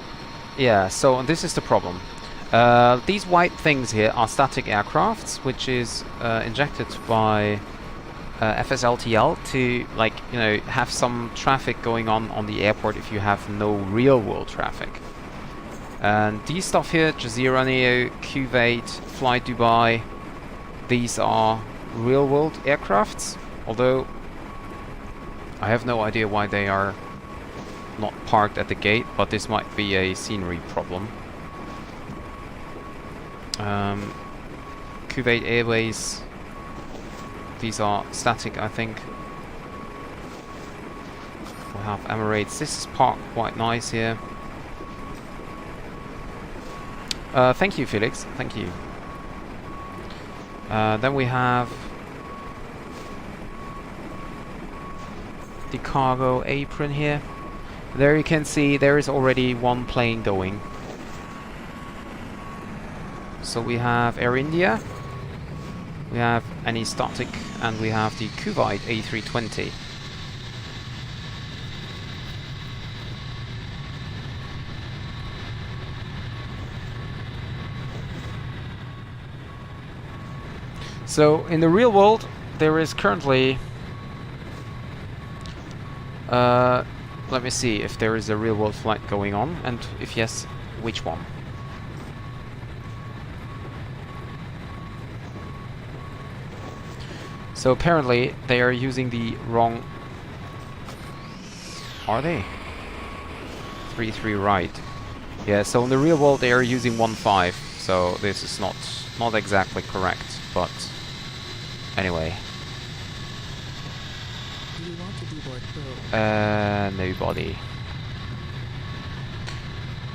yeah, so this is the problem. These white things here are static aircrafts, which is injected by FSLTL to, like, you know, have some traffic going on the airport if you have no real world traffic. And these stuff here, Jazeera Neo, Kuwait, Fly Dubai, these are real world aircrafts, although I have no idea why they are not parked at the gate, but this might be a scenery problem. Kuwait Airways, these are static, I think. We'll have Emirates. This is parked quite nice here. Thank you, Felix. Thank you. Then we have the cargo apron here. There you can see there is already one plane going. So we have Air India, we have any static, and we have the Kuwait A320. So in the real world, there is currently, let me see if there is a real world flight going on, and if yes, which one? So apparently they are using the wrong... Are they? 3-3 right. Yeah, so in the real world they are using 1.5, so this is not exactly correct, but anyway. Do you want to deboard crew? Nobody.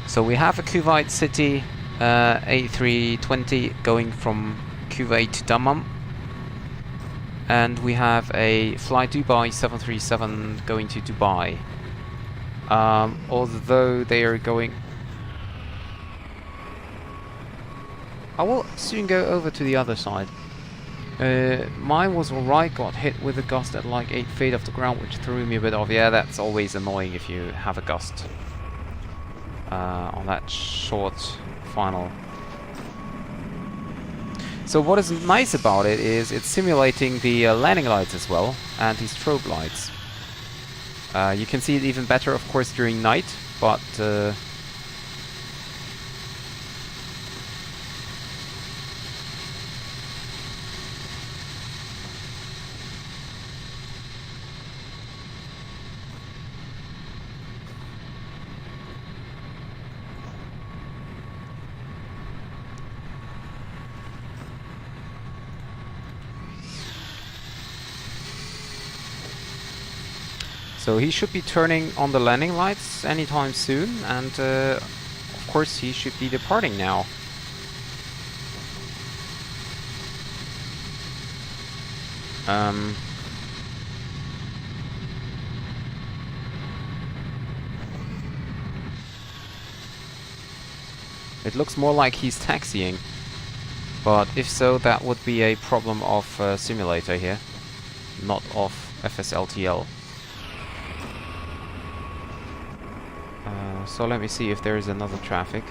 So we have a Kuwait City A320 going from Kuwait to Dammam. And we have a Fly Dubai 737 going to Dubai. Although they are going... I will soon go over to the other side. Mine was alright, got hit with a gust at like 8 feet off the ground, which threw me a bit off. Yeah, that's always annoying if you have a gust on that short final. So what is nice about it is it's simulating the landing lights as well, and the strobe lights. You can see it even better, of course, during night, but so he should be turning on the landing lights anytime soon, and of course he should be departing now. It looks more like he's taxiing, but if so, that would be a problem of simulator here, not of FSLTL. So let me see if there is another traffic.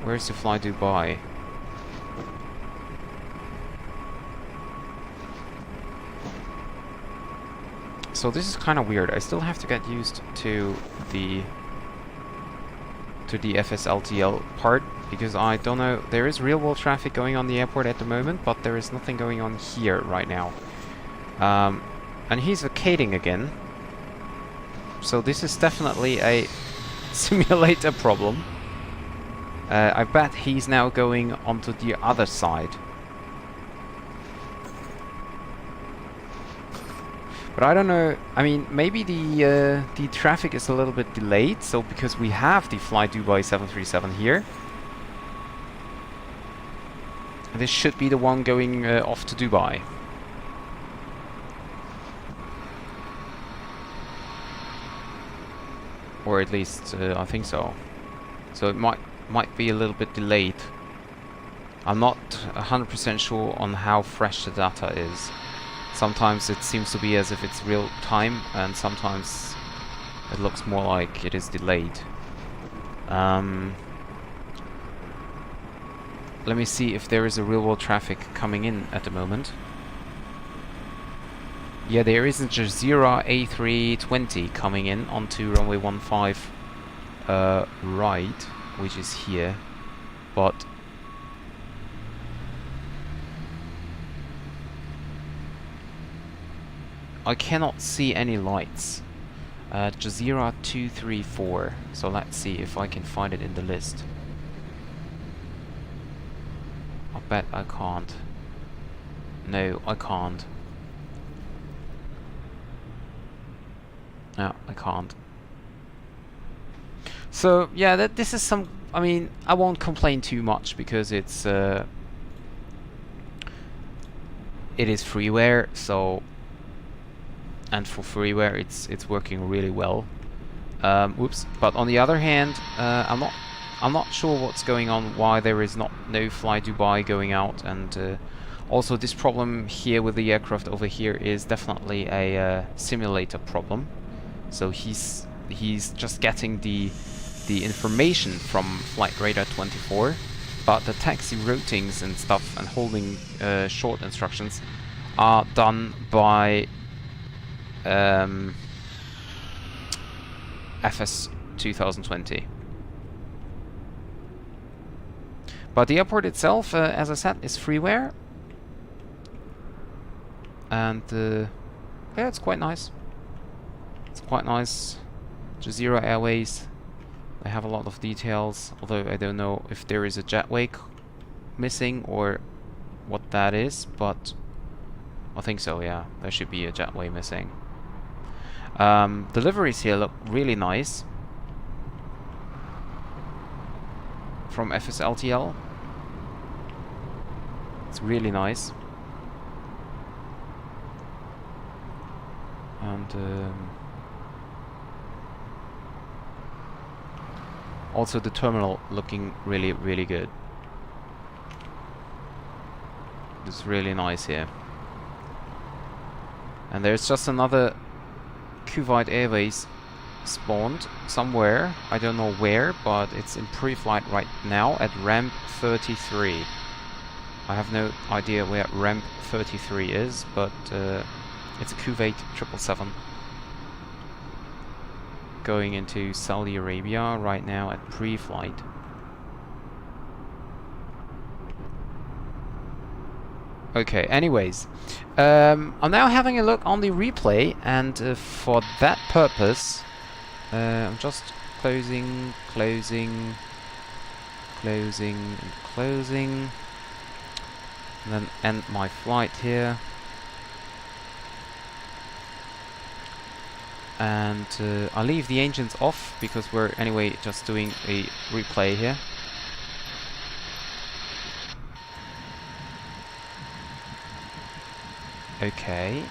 Where's the Fly Dubai? So this is kind of weird. I still have to get used to the FSLTL part, because I don't know, there is real world traffic going on the airport at the moment, but there is nothing going on here right now. And he's vacating again. So this is definitely a simulator problem. I bet he's now going onto the other side. But I don't know, I mean, maybe the traffic is a little bit delayed, so because we have the Fly Dubai 737 here. This should be the one going off to Dubai. Or at least I think so. So it might be a little bit delayed. I'm not 100% sure on how fresh the data is. Sometimes it seems to be as if it's real time, and sometimes it looks more like it is delayed. Let me see if there is a real world traffic coming in at the moment. Yeah, there is a Jazeera A320 coming in onto runway 15 right, which is here, but I cannot see any lights. Jazeera 234, so let's see if I can find it in the list. I bet I can't. No, I can't. No, I can't. So yeah, this is some. I mean, I won't complain too much because it is freeware. So, and for freeware, it's working really well. Whoops. But on the other hand, I'm not sure what's going on. Why there is no Fly Dubai going out, and also this problem here with the aircraft over here is definitely a simulator problem. So he's just getting the information from Flight Radar 24, but the taxi routings and stuff and holding short instructions are done by FS2020. But the airport itself, as I said, is freeware, and yeah, it's quite nice. It's quite nice. Jazeera Airways, I have a lot of details, although I don't know if there is a jetway missing or what that is, but I think so, yeah. There should be a jetway missing. Deliveries here look really nice. From FSLTL. It's really nice. And also the terminal looking really, really good. It's really nice here. And there's just another Kuwait Airways spawned somewhere. I don't know where, but it's in pre-flight right now at ramp 33. I have no idea where ramp 33 is, but it's a Kuwait 777 going into Saudi Arabia right now at pre-flight. Okay, anyways, I'm now having a look on the replay, and for that purpose, I'm just closing, and then end my flight here. And I'll leave the engines off because we're anyway just doing a replay here. Okay.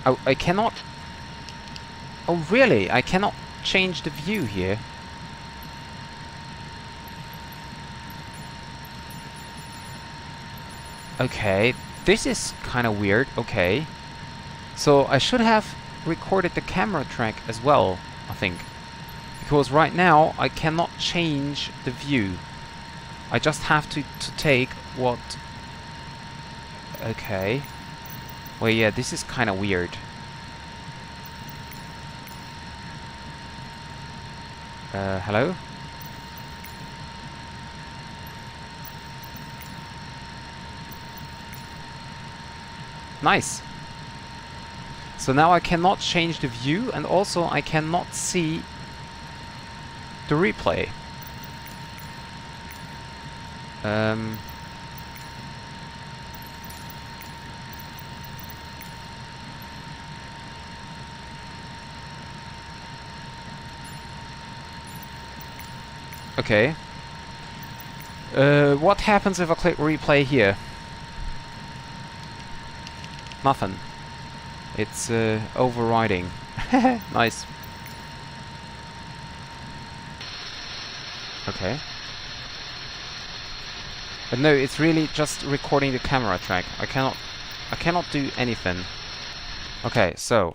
Oh, I cannot... Oh, really? I cannot change the view here. Okay, this is kind of weird. Okay. So I should have recorded the camera track as well, I think. Because right now I cannot change the view. I just have to take what... Okay. Well, yeah, this is kind of weird. Hello? Nice. So now I cannot change the view, and also I cannot see the replay. Okay. What happens if I click replay here? Nothing. It's overriding. Nice. Okay. But no, it's really just recording the camera track. I cannot do anything. Okay, so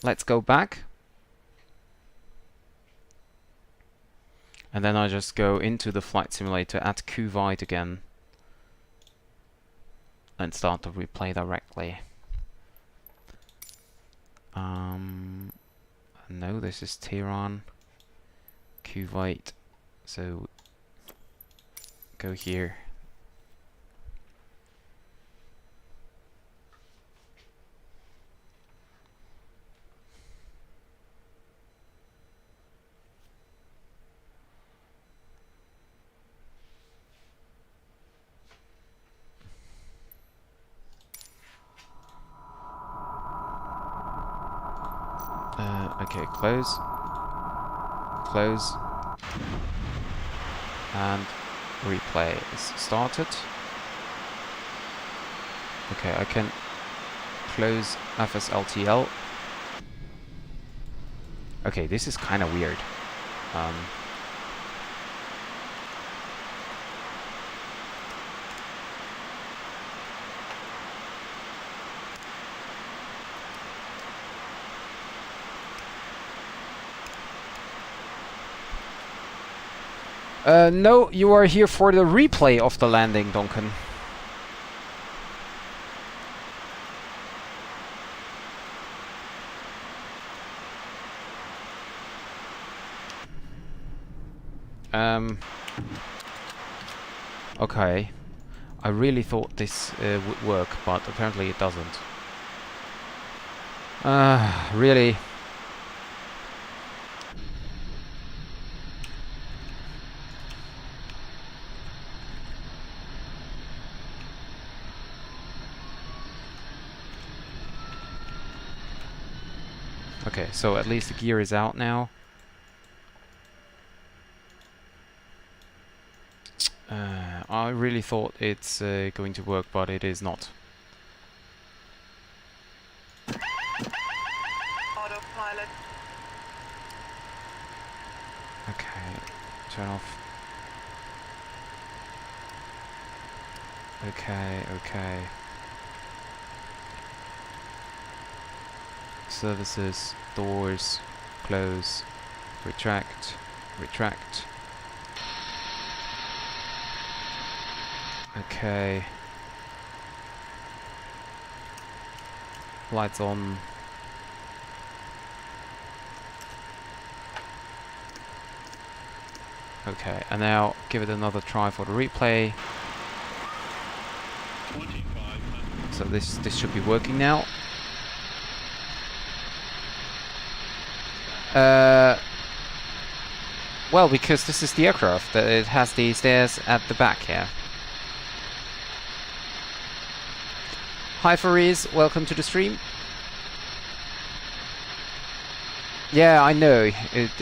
let's go back. And then I just go into the flight simulator at Kuwait again. And start to replay directly. No, this is Tehran, Kuwait. So go here. Okay, close, and replay is started. Okay, I can close FSLTL. Okay, this is kind of weird. No, you are here for the replay of the landing, Duncan. Okay. I really thought this would work, but apparently it doesn't. Really? Okay, so at least the gear is out now. I really thought it's going to work, but it is not. Autopilot. Okay, turn off. Okay, okay. Services, doors, close, retract, retract. Okay. Lights on. Okay, and now give it another try for the replay. So this should be working now. Well, because this is the aircraft, that it has the stairs at the back here. Hi Fareez, welcome to the stream. Yeah, I know,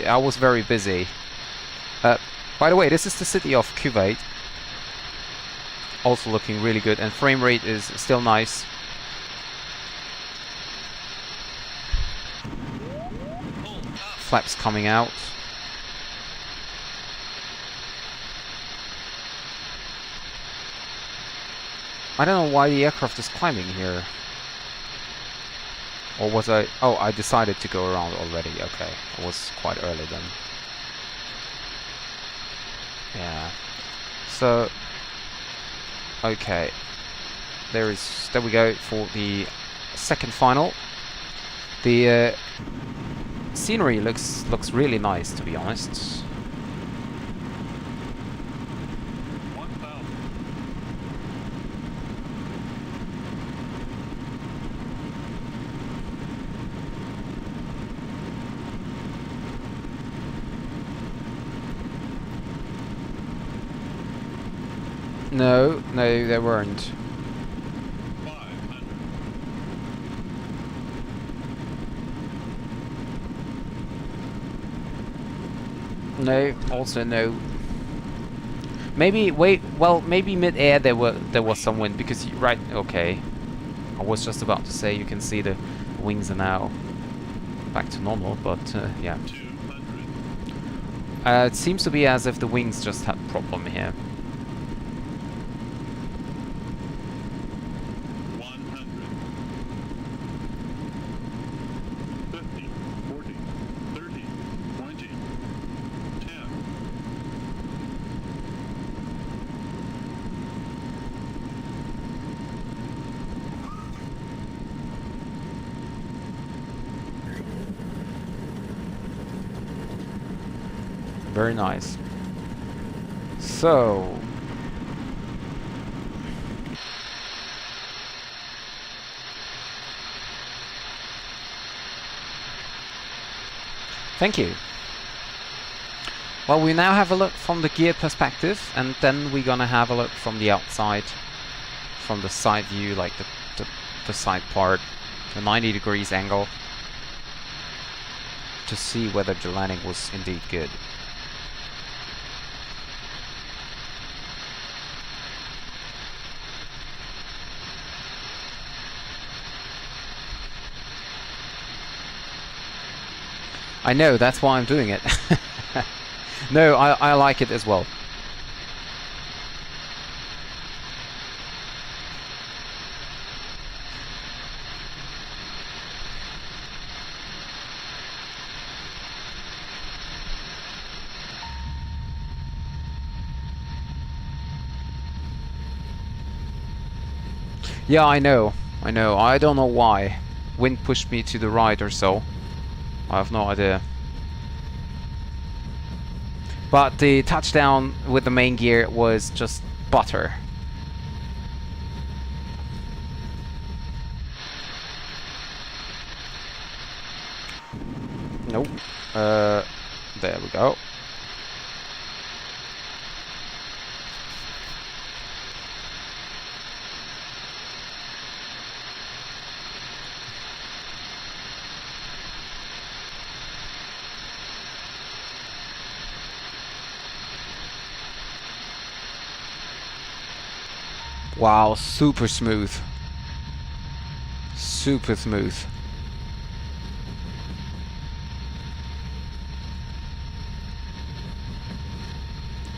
I was very busy. By the way, this is the city of Kuwait. Also looking really good, and frame rate is still nice. Flaps coming out. I don't know why the aircraft is climbing here. Or was I... Oh, I decided to go around already. Okay, it was quite early then. Yeah. So... Okay. There we go for the second final. The scenery looks really nice, to be honest. No, they weren't. No, also no. Maybe maybe mid-air there was some wind because right. Okay, I was just about to say you can see the wings are now back to normal, but yeah. It seems to be as if the wings just had a problem here. 100. Very nice. So thank you. Well, we now have a look from the gear perspective, and then we're gonna have a look from the outside, from the side view, like the side part, the 90 degrees angle, to see whether the landing was indeed good. I know, that's why I'm doing it. No, I like it as well. Yeah, I know. I don't know why. Wind pushed me to the right or so. I have no idea. But the touchdown with the main gear was just butter. Nope. There we go. Wow, super smooth. Super smooth.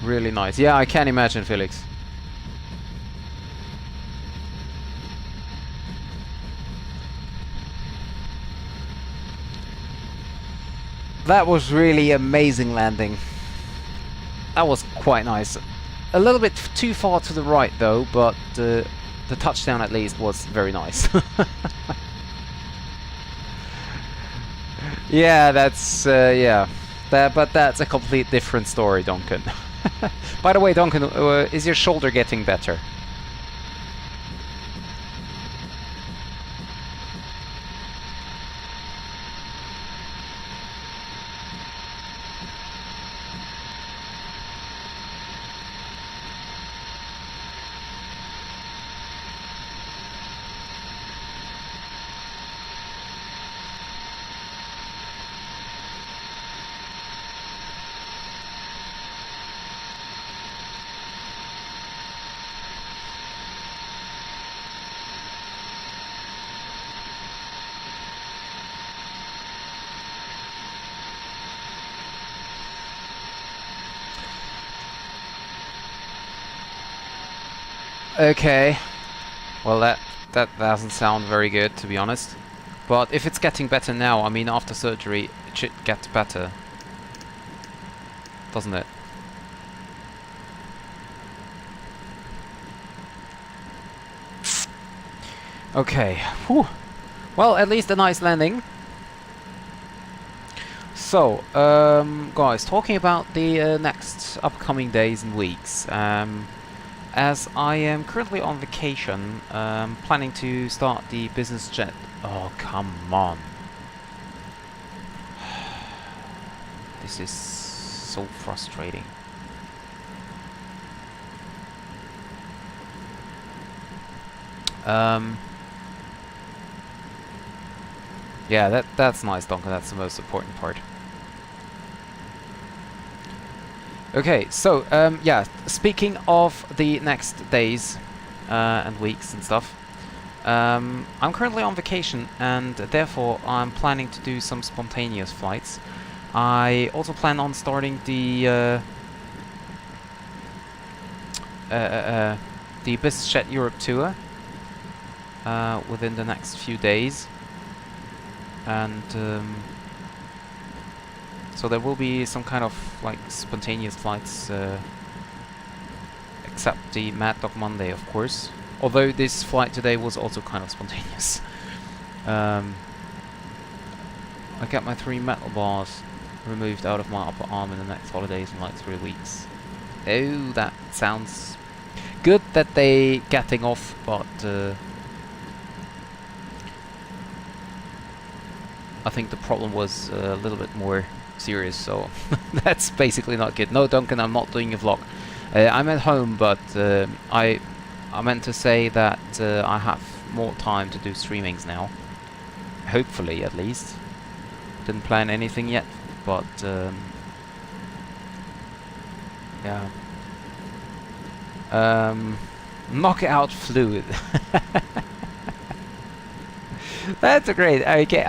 Really nice. Yeah, I can imagine, Felix. That was really amazing landing. That was quite nice. A little bit too far to the right though, but the touchdown at least was very nice. Yeah, that's yeah. But that's a complete different story, Duncan. By the way, Duncan, is your shoulder getting better? Okay. Well, that doesn't sound very good, to be honest. But if it's getting better now, I mean, after surgery, it should get better. Doesn't it? Okay. Whew. Well, at least a nice landing. So, guys, talking about the next upcoming days and weeks. As I am currently on vacation, planning to start the business jet. Oh, come on. This is so frustrating. Yeah, that's nice, Duncan. That's the most important part. Okay, so yeah, speaking of the next days and weeks and stuff, I'm currently on vacation and therefore I'm planning to do some spontaneous flights. I also plan on starting the Business Jet Europe tour within the next few days, and so there will be some kind of like spontaneous flights, except the Maddog Monday, of course. Although this flight today was also kind of spontaneous. I get my 3 metal bars removed out of my upper arm in the next holidays in like 3 weeks. Oh, that sounds good that they getting off, but I think the problem was a little bit more serious, so that's basically not good. No, Duncan, I'm not doing a vlog. I'm at home, but I meant to say that I have more time to do streamings now. Hopefully, at least. Didn't plan anything yet, but yeah. Knockout fluid. That's a great. Okay,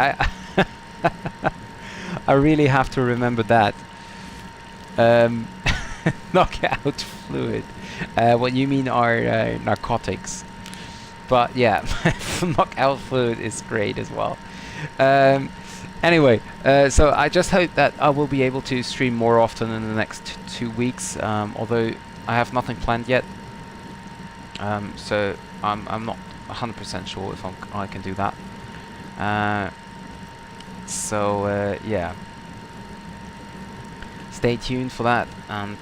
I really have to remember that. Knockout fluid. What you mean are narcotics. But yeah, knockout fluid is great as well. Anyway, so I just hope that I will be able to stream more often in the next 2 weeks, although I have nothing planned yet. So I'm not 100% sure if I can do that. So yeah, stay tuned for that, and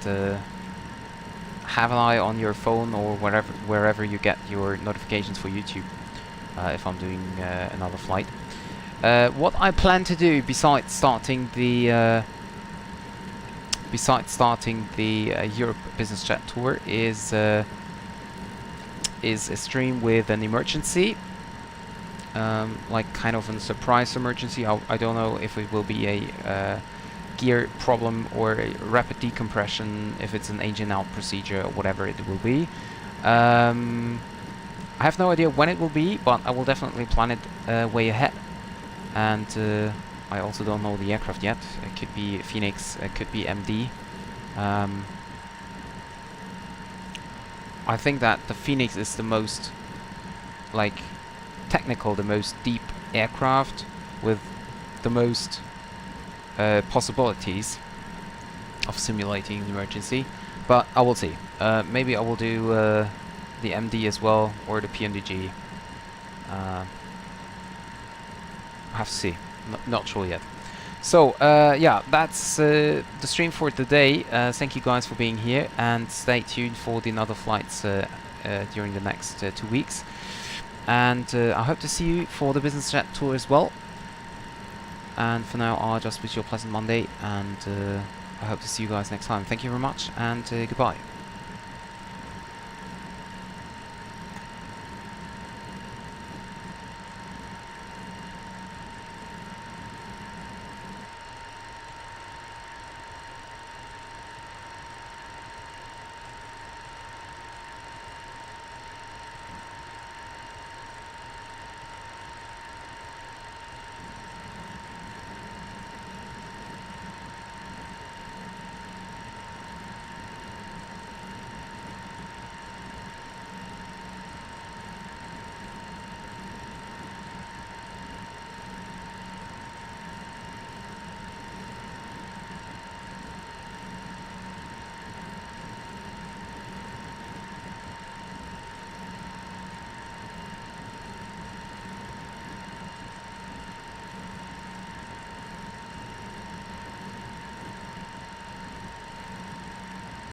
have an eye on your phone or wherever you get your notifications for YouTube if I'm doing another flight. What I plan to do besides starting the Europe business jet tour is a stream with an emergency, like kind of a surprise emergency. I don't know if it will be a gear problem or a rapid decompression, if it's an engine out procedure or whatever it will be. I have no idea when it will be, but I will definitely plan it way ahead. And I also don't know the aircraft yet. It could be Phoenix, it could be MD. I think that the Phoenix is the most like technical, the most deep aircraft with the most possibilities of simulating an emergency, but I will see. Maybe I will do the MD as well, or the PMDG. I have to see. Not sure yet. So yeah, that's the stream for today. Thank you guys for being here, and stay tuned for the other flights during the next 2 weeks. And I hope to see you for the business jet tour as well. And for now, I'll just wish you a pleasant Monday, and I hope to see you guys next time. Thank you very much, and goodbye.